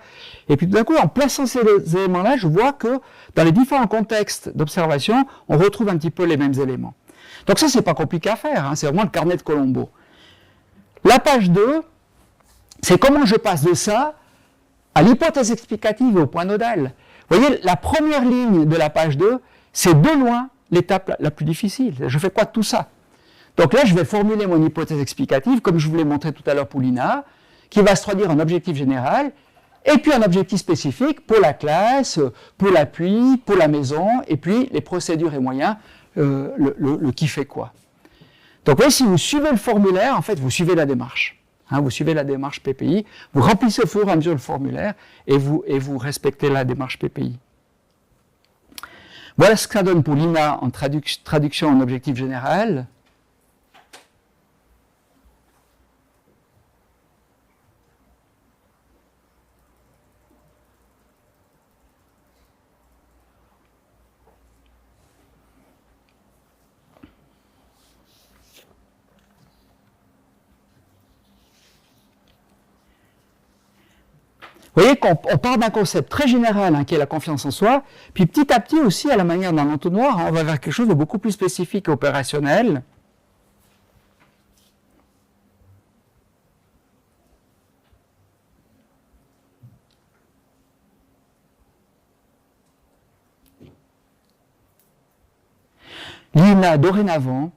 Et puis tout d'un coup, en plaçant ces éléments-là, je vois que dans les différents contextes d'observation, on retrouve un petit peu les mêmes éléments. Donc ça, c'est pas compliqué à faire, hein, c'est vraiment le carnet de Colombo. La page 2, c'est comment je passe de ça à l'hypothèse explicative et au point nodal. Vous voyez, la première ligne de la page 2, c'est de loin l'étape la plus difficile. Je fais quoi de tout ça? Donc là, je vais formuler mon hypothèse explicative, comme je vous l'ai montré tout à l'heure pour l'INA, qui va se traduire en objectif général, et puis en objectif spécifique pour la classe, pour l'appui, pour la maison, et puis les procédures et moyens, le qui fait quoi. Donc vous voyez, si vous suivez le formulaire, en fait, vous suivez la démarche. Hein, vous suivez la démarche PPI, vous remplissez au fur et à mesure le formulaire, et vous respectez la démarche PPI. Voilà ce que ça donne pour l'INA en traduction en objectif général. Vous voyez qu'on part d'un concept très général qui est la confiance en soi, puis petit à petit aussi, à la manière d'un entonnoir, on va vers quelque chose de beaucoup plus spécifique et opérationnel. Lina, dorénavant,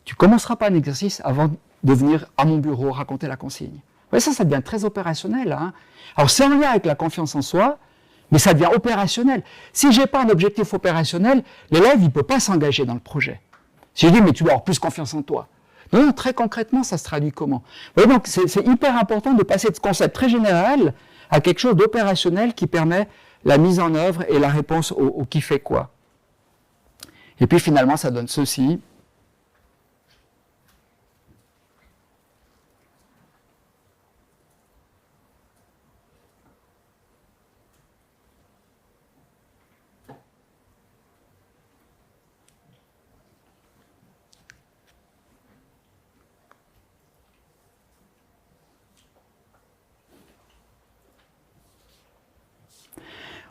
tu ne commenceras pas un exercice avant de venir à mon bureau raconter la consigne. Vous voyez, ça devient très opérationnel. Hein. Alors, c'est en lien avec la confiance en soi, mais ça devient opérationnel. Si je n'ai pas un objectif opérationnel, l'élève, il ne peut pas s'engager dans le projet. Si je dis, mais tu dois avoir plus confiance en toi. Non, très concrètement, ça se traduit comment? Vous voyez, donc, c'est hyper important de passer de ce concept très général à quelque chose d'opérationnel qui permet la mise en œuvre et la réponse au qui fait quoi. Et puis finalement, ça donne ceci.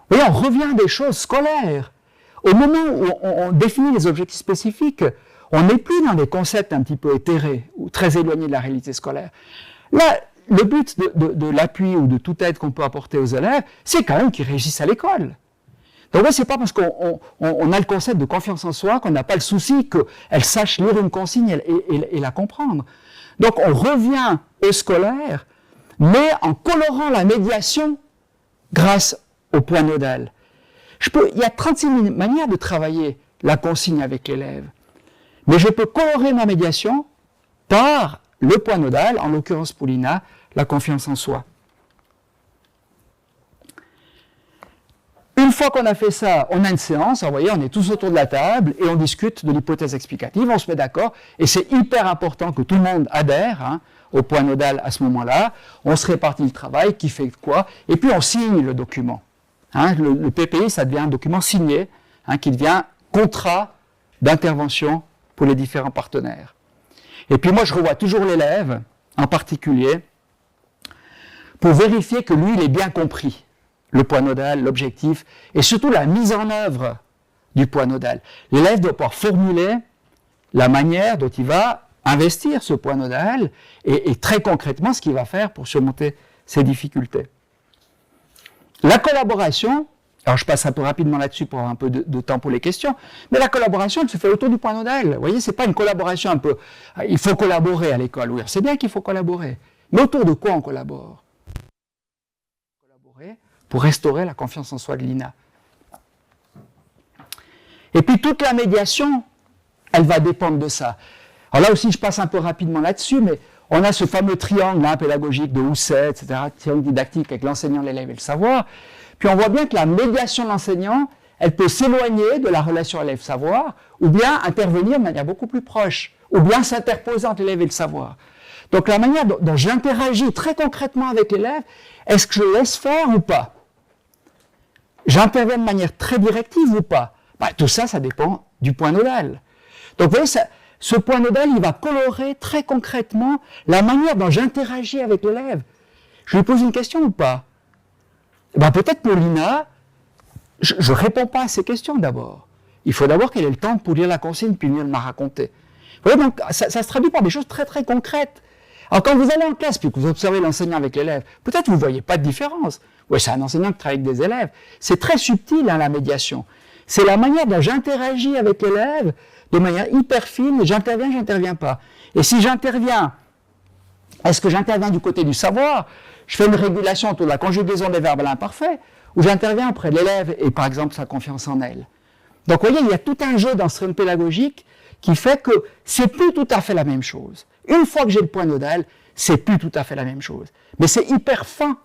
Oui, on revient à des choses scolaires. Au moment où on définit les objectifs spécifiques, on n'est plus dans des concepts un petit peu éthérés ou très éloignés de la réalité scolaire. Là, le but de l'appui ou de toute aide qu'on peut apporter aux élèves, c'est quand même qu'ils réussissent à l'école. Donc c'est pas parce qu'on a le concept de confiance en soi qu'on n'a pas le souci qu'elle sache lire une consigne et la comprendre. Donc on revient au scolaire, mais en colorant la médiation grâce au point nodal. Il y a 36 manières de travailler la consigne avec l'élève. Mais je peux colorer ma médiation par le point nodal, en l'occurrence pour Lina, la confiance en soi. Une fois qu'on a fait ça, on a une séance, vous voyez, on est tous autour de la table et on discute de l'hypothèse explicative, on se met d'accord, et c'est hyper important que tout le monde adhère au point nodal à ce moment-là, on se répartit le travail, qui fait quoi, et puis on signe le document. Le PPI, ça devient un document signé, qui devient contrat d'intervention pour les différents partenaires. Et puis moi, je revois toujours l'élève, en particulier, pour vérifier que lui, il ait bien compris le point nodal, l'objectif, et surtout la mise en œuvre du point nodal. L'élève doit pouvoir formuler la manière dont il va investir ce point nodal, et très concrètement, ce qu'il va faire pour surmonter ses difficultés. La collaboration, alors je passe un peu rapidement là-dessus pour avoir un peu de temps pour les questions, mais la collaboration, elle se fait autour du point nodal. Vous voyez, c'est pas une collaboration un peu... Il faut collaborer à l'école, oui, c'est bien qu'il faut collaborer. Mais autour de quoi on collabore? Collaborer pour restaurer la confiance en soi de Lina. Et puis toute la médiation, elle va dépendre de ça. Alors là aussi, je passe un peu rapidement là-dessus, mais on a ce fameux triangle pédagogique de Housset, etc., triangle didactique avec l'enseignant, l'élève et le savoir. Puis on voit bien que la médiation de l'enseignant, elle peut s'éloigner de la relation élève-savoir, ou bien intervenir de manière beaucoup plus proche, ou bien s'interposer entre l'élève et le savoir. Donc la manière dont j'interagis très concrètement avec l'élève, est-ce que je le laisse faire ou pas? J'interviens de manière très directive ou pas? Tout ça, ça dépend du point nodal. Donc vous voyez, ce point nodal, il va colorer très concrètement la manière dont j'interagis avec l'élève. Je lui pose une question ou pas? Peut-être pour Lina, je ne réponds pas à ces questions d'abord. Il faut d'abord qu'elle ait le temps pour lire la consigne puis venir me la raconter. Vous voyez, donc ça se traduit par des choses très très concrètes. Alors quand vous allez en classe puis que vous observez l'enseignant avec l'élève, peut-être vous ne voyez pas de différence. Oui, c'est un enseignant qui travaille avec des élèves. C'est très subtil la médiation. C'est la manière dont j'interagis avec l'élève de manière hyper fine, j'interviens pas. Et si j'interviens, est-ce que j'interviens du côté du savoir? Je fais une régulation autour de la conjugaison des verbes à l'imparfait, ou j'interviens auprès de l'élève et par exemple sa confiance en elle. Donc vous voyez, il y a tout un jeu dans ce rythme pédagogique qui fait que c'est plus tout à fait la même chose. Une fois que j'ai le point nodal, c'est plus tout à fait la même chose. Mais c'est hyper fin,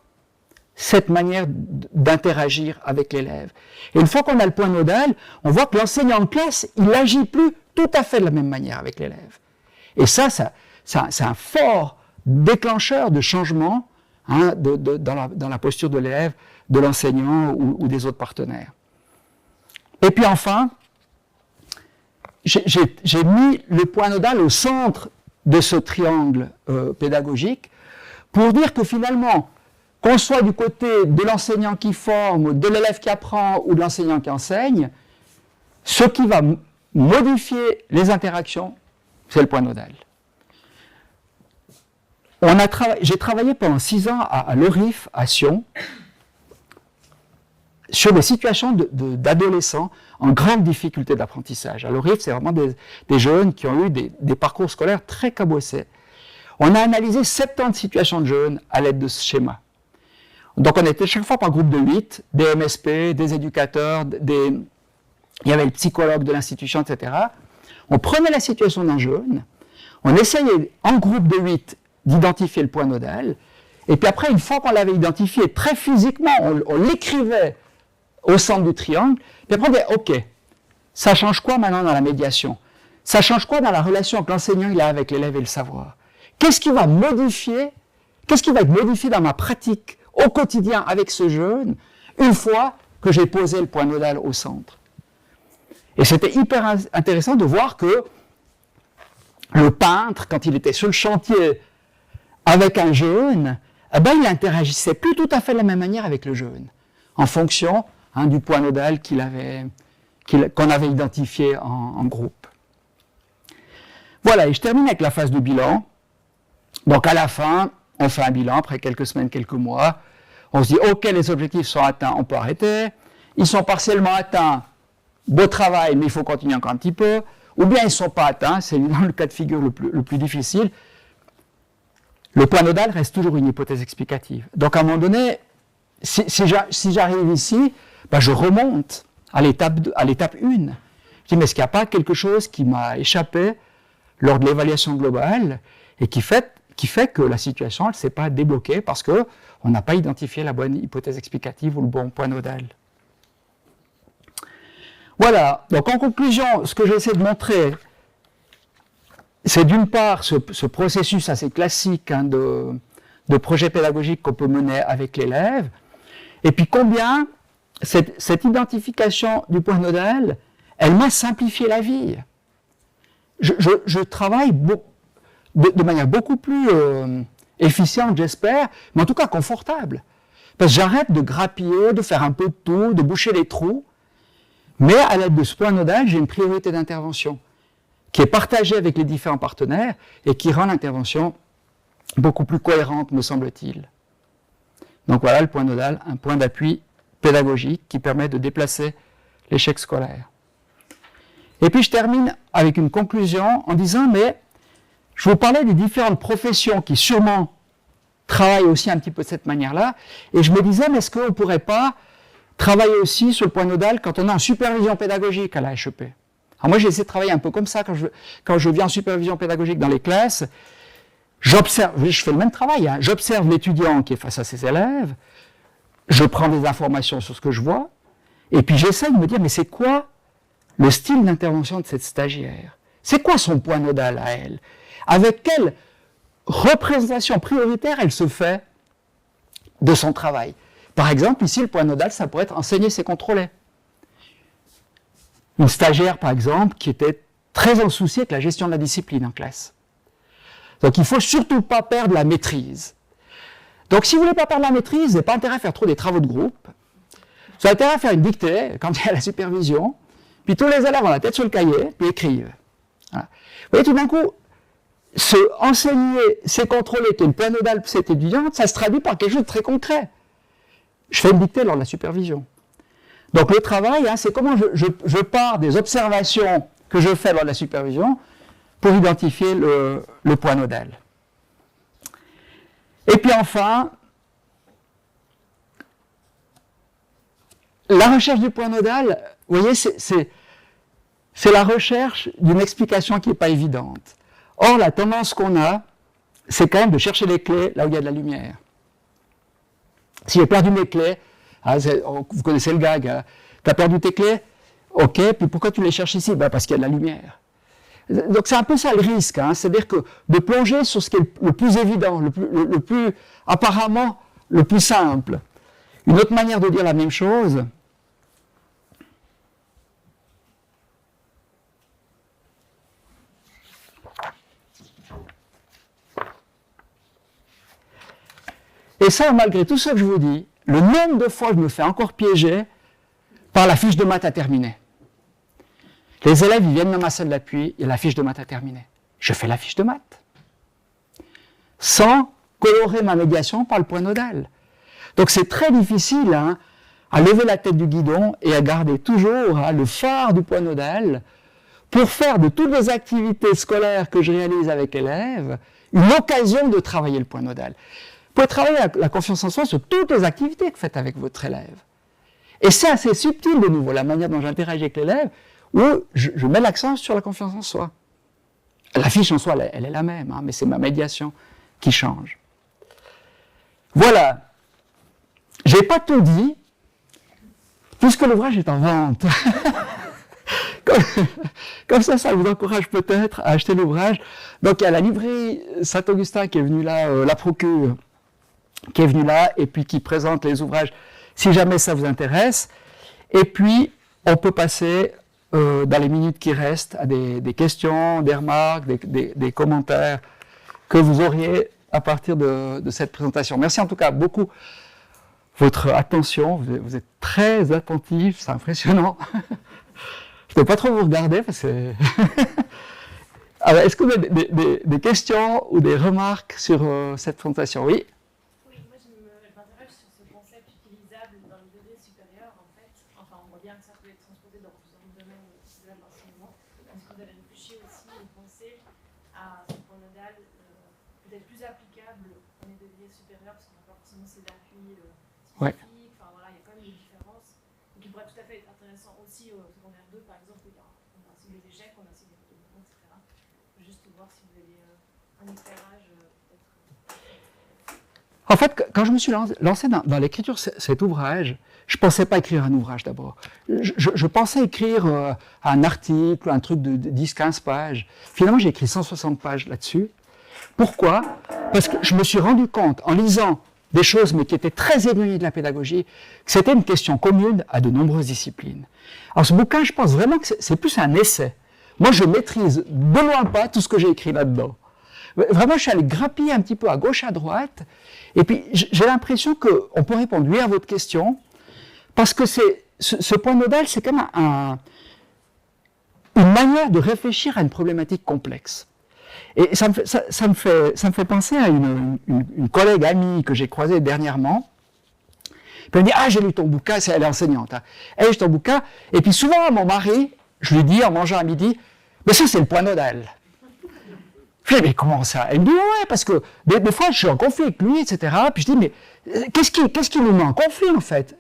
cette manière d'interagir avec l'élève. Et une fois qu'on a le point nodal, on voit que l'enseignant de classe, il n'agit plus tout à fait de la même manière avec l'élève. Et ça c'est un fort déclencheur de changement dans la posture de l'élève, de l'enseignant ou des autres partenaires. Et puis enfin, j'ai mis le point nodal au centre de ce triangle pédagogique pour dire que finalement, qu'on soit du côté de l'enseignant qui forme, de l'élève qui apprend ou de l'enseignant qui enseigne, ce qui va modifier les interactions, c'est le point nodal. J'ai travaillé pendant 6 ans à l'ORIF, à Sion. sur des situations d'adolescents en grande difficulté d'apprentissage. Alors, RIF, c'est vraiment des jeunes qui ont eu des parcours scolaires très cabossés. On a analysé 70 situations de jeunes à l'aide de ce schéma. Donc, on était chaque fois par groupe de 8, des MSP, des éducateurs, il y avait le psychologue de l'institution, etc. On prenait la situation d'un jeune, on essayait en groupe de 8 d'identifier le point nodal, et puis après, une fois qu'on l'avait identifié très physiquement, on l'écrivait au centre du triangle, puis après on disait, OK, ça change quoi maintenant dans la médiation? Ça change quoi dans la relation que l'enseignant il a avec l'élève et le savoir? Qu'est-ce qui va modifier? Qu'est-ce qui va être modifié dans ma pratique au quotidien avec ce jeune, une fois que j'ai posé le point nodal au centre? Et c'était hyper intéressant de voir que le peintre, quand il était sur le chantier avec un jeune, eh ben, il interagissait plus tout à fait de la même manière avec le jeune, en fonction du point nodal qu'on avait identifié en groupe. Voilà, et je termine avec la phase de bilan. Donc à la fin, on fait un bilan après quelques semaines, quelques mois. On se dit, OK, les objectifs sont atteints, on peut arrêter. Ils sont partiellement atteints, beau travail, mais il faut continuer encore un petit peu. Ou bien ils ne sont pas atteints, c'est évidemment le cas de figure le plus difficile. Le point nodal reste toujours une hypothèse explicative. Donc à un moment donné, si j'arrive ici, ben je remonte à l'étape 1. Je dis, mais est-ce qu'il n'y a pas quelque chose qui m'a échappé lors de l'évaluation globale et qui fait que la situation ne s'est pas débloquée parce qu'on n'a pas identifié la bonne hypothèse explicative ou le bon point nodal. Voilà, donc en conclusion, ce que j'essaie de montrer, c'est d'une part ce processus assez classique de projet pédagogique qu'on peut mener avec l'élève, et puis combien cette identification du point nodal, elle m'a simplifié la vie. Je travaille de manière beaucoup plus efficiente, j'espère, mais en tout cas confortable. Parce que j'arrête de grappiller, de faire un peu de tout, de boucher les trous, mais à l'aide de ce point nodal, j'ai une priorité d'intervention qui est partagée avec les différents partenaires et qui rend l'intervention beaucoup plus cohérente, me semble-t-il. Donc voilà le point nodal, un point d'appui pédagogique qui permet de déplacer l'échec scolaire. Et puis je termine avec une conclusion en disant, mais je vous parlais des différentes professions qui sûrement travaillent aussi un petit peu de cette manière-là, et je me disais, mais est-ce qu'on ne pourrait pas travailler aussi sur le point nodal quand on est en supervision pédagogique à la HEP? Alors moi j'ai essayé de travailler un peu comme ça quand je viens en supervision pédagogique dans les classes. J'observe, je fais le même travail, j'observe l'étudiant qui est face à ses élèves, je prends des informations sur ce que je vois, et puis j'essaie de me dire, mais c'est quoi le style d'intervention de cette stagiaire? C'est quoi son point nodal à elle? Avec quelle représentation prioritaire elle se fait de son travail? Par exemple, ici, le point nodal, ça pourrait être enseigner, c'est contrôler. Une stagiaire, par exemple, qui était très en souci avec la gestion de la discipline en classe. Donc, il ne faut surtout pas perdre la maîtrise. Donc, si vous ne voulez pas perdre la maîtrise, vous n'avez pas intérêt à faire trop des travaux de groupe. Vous avez intérêt à faire une dictée quand il y a la supervision, puis tous les élèves ont la tête sur le cahier, puis écrivent. Voilà. Vous voyez, tout d'un coup, enseigner, c'est contrôler, qui est le point nodal pour cette étudiante, ça se traduit par quelque chose de très concret. Je fais une dictée lors de la supervision. Donc le travail, c'est comment je pars des observations que je fais lors de la supervision pour identifier le point nodal. Et puis enfin, la recherche du point nodal, vous voyez, c'est la recherche d'une explication qui n'est pas évidente. Or, la tendance qu'on a, c'est quand même de chercher les clés là où il y a de la lumière. Si j'ai perdu mes clés, vous connaissez le gag, tu as perdu tes clés, ok, puis pourquoi tu les cherches ici? Parce qu'il y a de la lumière. Donc c'est un peu ça le risque, c'est-à-dire que de plonger sur ce qui est le plus évident, le plus apparemment le plus simple. Une autre manière de dire la même chose, et ça, malgré tout ce que je vous dis, le nombre de fois je me fais encore piéger par la fiche de maths à terminer. Les élèves, ils viennent dans ma salle d'appui, et la fiche de maths à terminer. Je fais la fiche de maths. Sans colorer ma médiation par le point nodal. Donc c'est très difficile, à lever la tête du guidon et à garder toujours le phare du point nodal pour faire de toutes les activités scolaires que je réalise avec l'élève une occasion de travailler le point nodal. Vous pouvez travailler la confiance en soi sur toutes les activités que vous faites avec votre élève. Et c'est assez subtil de nouveau, la manière dont j'interagis avec l'élève, où je mets l'accent sur la confiance en soi. La fiche en soi, elle est la même, mais c'est ma médiation qui change. Voilà. Je n'ai pas tout dit, puisque l'ouvrage est en vente. Comme ça vous encourage peut-être à acheter l'ouvrage. Donc il y a la librairie Saint-Augustin qui est venue là, la Procure, qui est venue là, et puis qui présente les ouvrages, si jamais ça vous intéresse. Et puis, on peut passer, dans les minutes qui restent, à des questions, des remarques, des commentaires que vous auriez à partir de cette présentation. Merci en tout cas beaucoup votre attention. Vous êtes très attentifs, c'est impressionnant. Je ne peux pas trop vous regarder parce que... Alors, est-ce que vous avez des questions ou des remarques sur cette présentation? Oui. Oui, moi je m'interroge sur ce concept utilisable dans le degré supérieur en fait. Enfin, on voit bien que ça peut être transposé dans plusieurs domaines de l'enseignement. Est-ce que vous avez réfléchi aussi ou pensé à ce point nodal peut-être plus applicable dans les degrés supérieurs parce qu'on n'a pas forcément ces appuis spécifiques. Enfin voilà, il y a quand même des différences. Donc il pourrait tout à fait être intéressant aussi au secondaire 2 par exemple, où on a aussi les échecs, on a aussi les retournements, etc. Juste voir si vous avez un éclairage peut-être. En fait, quand je me suis lancé dans l'écriture de cet ouvrage, je ne pensais pas écrire un ouvrage d'abord. Je pensais écrire un article, un truc de 10-15 pages. Finalement, j'ai écrit 160 pages là-dessus. Pourquoi? Parce que je me suis rendu compte, en lisant des choses, mais qui étaient très éloignées de la pédagogie, que c'était une question commune à de nombreuses disciplines. Alors ce bouquin, je pense vraiment que c'est plus un essai. Moi, je maîtrise de loin pas tout ce que j'ai écrit là-dedans. Vraiment, je suis allé grappiller un petit peu à gauche, à droite, et puis j'ai l'impression qu'on peut répondre oui à votre question, parce que ce point nodal, c'est quand même une manière de réfléchir à une problématique complexe. Et ça me fait penser à une collègue amie que j'ai croisée dernièrement. Puis elle me dit, j'ai lu ton bouquin, elle est enseignante. Hein. Elle a lu ton bouquin, et puis souvent à mon mari, je lui dis en mangeant à midi, mais ça c'est le point nodal. Je lui dis, mais comment ça? Elle me dit, ouais, parce que des fois je suis en conflit avec lui, etc. Puis je dis, mais qu'est-ce qui nous met en conflit en fait?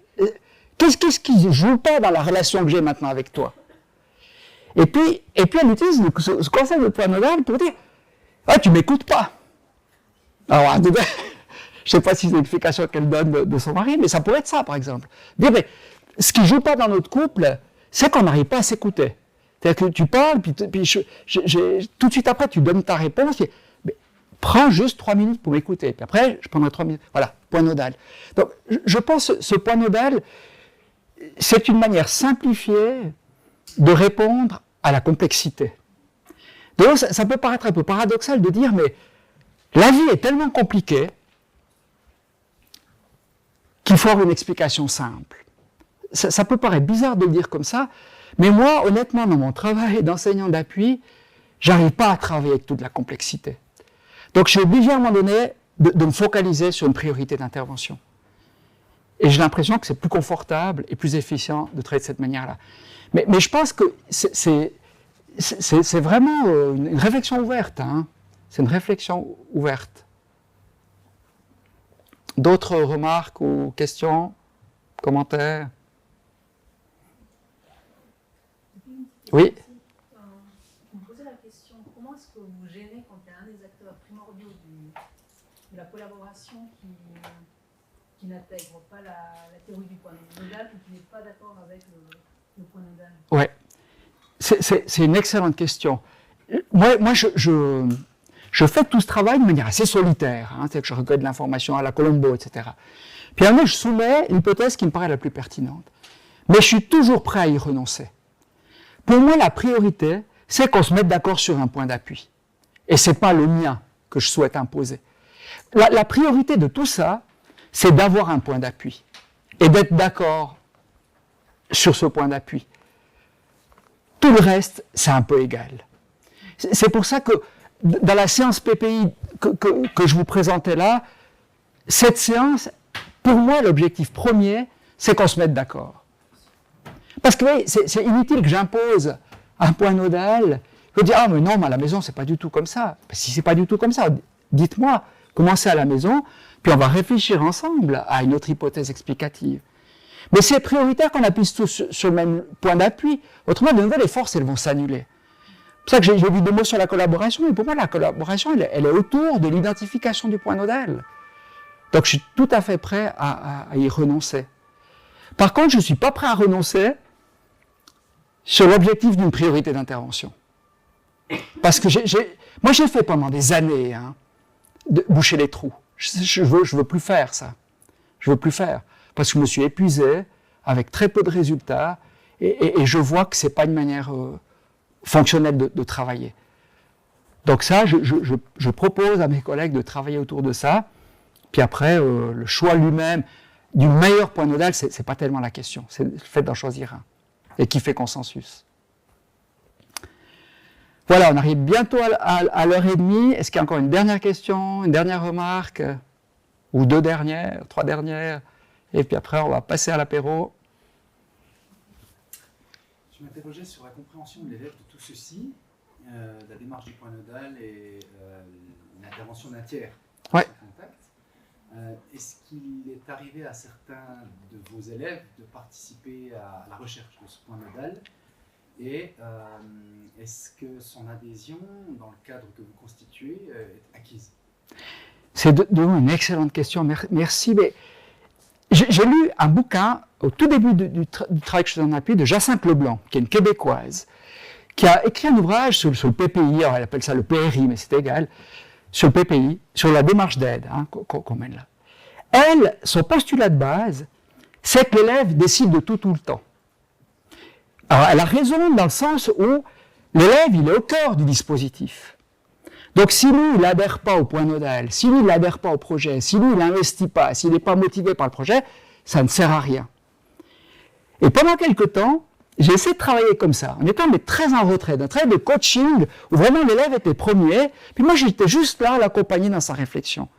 Qu'est-ce qui ne joue pas dans la relation que j'ai maintenant avec toi? Et puis elle utilise ce concept de point nodal pour dire, tu m'écoutes pas. Alors, je ne sais pas si c'est l'explication qu'elle donne de son mari, mais ça pourrait être ça, par exemple. Dire, mais ce qui ne joue pas dans notre couple, c'est qu'on n'arrive pas à s'écouter. C'est-à-dire que tu parles, puis tout de suite après, tu donnes ta réponse, mais prends juste 3 minutes pour m'écouter, puis après, je prendrai 3 minutes. Voilà, point nodal. Donc, je pense que ce point nodal, c'est une manière simplifiée de répondre à la complexité. Donc, ça peut paraître un peu paradoxal de dire, mais la vie est tellement compliquée qu'il faut avoir une explication simple. Ça peut paraître bizarre de le dire comme ça, mais moi, honnêtement, dans mon travail d'enseignant d'appui, j'arrive pas à travailler avec toute la complexité. Donc, je suis obligé à un moment donné de me focaliser sur une priorité d'intervention. Et j'ai l'impression que c'est plus confortable et plus efficient de travailler de cette manière-là. Mais je pense que c'est vraiment une réflexion ouverte. Hein. C'est une réflexion ouverte. D'autres remarques ou questions, commentaires? Oui. Vous me posez la question, comment est-ce que vous gênez quand il y a un des acteurs primordiaux de la collaboration qui n'intègre pas la théorie du point nodal ou qui n'est pas d'accord avec le point nodal? Ouais. C'est une excellente question. Moi je fais tout ce travail de manière assez solitaire. Hein, c'est que je recueille de l'information à la Colombo, etc. Puis à moi, je soumets l'hypothèse qui me paraît la plus pertinente. Mais je suis toujours prêt à y renoncer. Pour moi, la priorité, c'est qu'on se mette d'accord sur un point d'appui. Et ce n'est pas le mien que je souhaite imposer. La priorité de tout ça, c'est d'avoir un point d'appui. Et d'être d'accord sur ce point d'appui. Tout le reste, c'est un peu égal. C'est pour ça que dans la séance PPI que je vous présentais là, cette séance, pour moi, l'objectif premier, c'est qu'on se mette d'accord. Parce que oui, c'est inutile que j'impose un point nodal. Je veux dire, ah mais non, mais à la maison, c'est pas du tout comme ça. Si c'est pas du tout comme ça, dites-moi, commencez à la maison, puis on va réfléchir ensemble à une autre hypothèse explicative. Mais c'est prioritaire qu'on appuie tous sur le même point d'appui. Autrement, de nouveau, les forces, elles vont s'annuler. C'est pour ça que j'ai dit 2 mots sur la collaboration, mais pour moi, la collaboration, elle est autour de l'identification du point nodal. Donc, je suis tout à fait prêt à y renoncer. Par contre, je ne suis pas prêt à renoncer sur l'objectif d'une priorité d'intervention. Parce que moi, j'ai fait pendant des années de boucher les trous. Je veux plus faire ça. Je veux plus faire. Parce que je me suis épuisé avec très peu de résultats et je vois que ce n'est pas une manière fonctionnelle de travailler. Donc ça, je propose à mes collègues de travailler autour de ça. Puis après, le choix lui-même du meilleur point nodal, ce n'est pas tellement la question. C'est le fait d'en choisir un et qui fait consensus. Voilà, on arrive bientôt à l'heure et demie. Est-ce qu'il y a encore une dernière question, une dernière remarque? Ou 2 dernières, 3 dernières? Et puis après, on va passer à l'apéro. Je m'interrogeais sur la compréhension de l'élève de tout ceci, la démarche du point nodal et l'intervention d'un tiers. Ouais. Est-ce qu'il est arrivé à certains de vos élèves de participer à la recherche de ce point nodal? Et est-ce que son adhésion, dans le cadre que vous constituez, est acquise? C'est de une excellente question, merci. Mais j'ai lu un bouquin au tout début du travail que je faisais en appui de Jacinthe Leblanc, qui est une Québécoise, qui a écrit un ouvrage sur le PPI, alors elle appelle ça le PRI, mais c'est égal, sur le PPI, sur la démarche d'aide qu'on mène là. Elle, son postulat de base, c'est que l'élève décide de tout le temps. Alors, elle a raison dans le sens où l'élève, il est au cœur du dispositif. Donc, si lui, il n'adhère pas au point nodal, si lui, il n'adhère pas au projet, si lui, il n'investit pas, s'il n'est pas motivé par le projet, ça ne sert à rien. Et pendant quelque temps, j'ai essayé de travailler comme ça, en étant mais très en retrait, d'un travail de coaching, où vraiment l'élève était premier, puis moi, j'étais juste là à l'accompagner dans sa réflexion.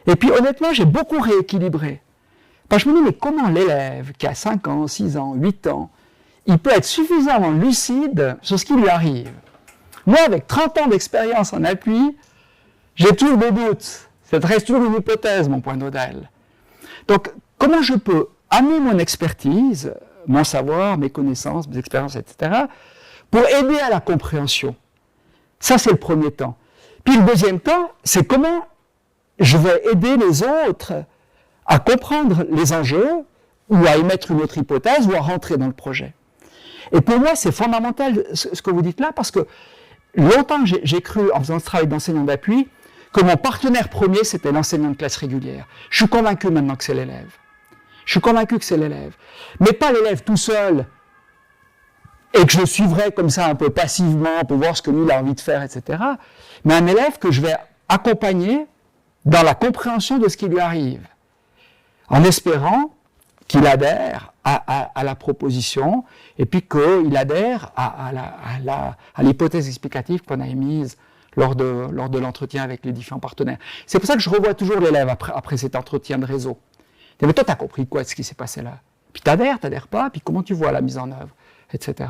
Et puis, honnêtement, j'ai beaucoup rééquilibré. Parce que je me dis, mais comment l'élève, qui a 5 ans, 6 ans, 8 ans, il peut être suffisamment lucide sur ce qui lui arrive. Moi, avec 30 ans d'expérience en appui, j'ai toujours des doutes. Ça reste toujours une hypothèse, mon point nodal. Donc, comment je peux amener mon expertise, mon savoir, mes connaissances, mes expériences, etc., pour aider à la compréhension? Ça, c'est le premier temps. Puis le deuxième temps, c'est comment je vais aider les autres à comprendre les enjeux, ou à émettre une autre hypothèse, ou à rentrer dans le projet. Et pour moi, c'est fondamental ce que vous dites là, parce que longtemps, j'ai cru, en faisant ce travail d'enseignant d'appui, que mon partenaire premier, c'était l'enseignant de classe régulière. Je suis convaincu maintenant que c'est l'élève. Je suis convaincu que c'est l'élève. Mais pas l'élève tout seul, et que je le suivrai comme ça un peu passivement pour voir ce que lui il a envie de faire, etc. Mais un élève que je vais accompagner dans la compréhension de ce qui lui arrive, en espérant qu'il adhère à la proposition, et puis qu'il adhère à l'hypothèse explicative qu'on a émise lors de l'entretien avec les différents partenaires. C'est pour ça que je revois toujours l'élève après cet entretien de réseau. Mais toi, tu as compris quoi de ce qui s'est passé là? Puis t'adhères pas, puis comment tu vois la mise en œuvre, etc.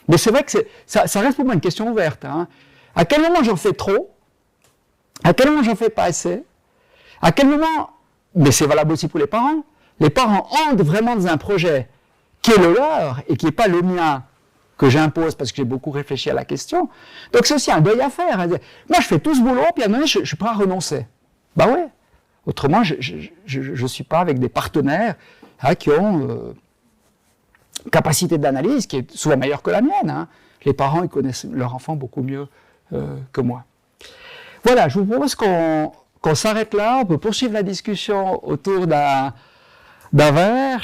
Mais c'est vrai que ça reste pour moi une question ouverte. À quel moment j'en fais trop? À quel moment j'en fais pas assez? À quel moment, mais c'est valable aussi pour les parents entrent vraiment dans un projet qui est le leur et qui n'est pas le mien, que j'impose parce que j'ai beaucoup réfléchi à la question. Donc c'est aussi un deuil à faire. Moi, je fais tout ce boulot, puis à un moment donné, je suis prêt à renoncer. Bah ouais. Autrement, je ne suis pas avec des partenaires qui ont capacité d'analyse qui est souvent meilleure que la mienne. Les parents, ils connaissent leur enfant beaucoup mieux que moi. Voilà, je vous propose qu'on s'arrête là. On peut poursuivre la discussion autour d'un verre.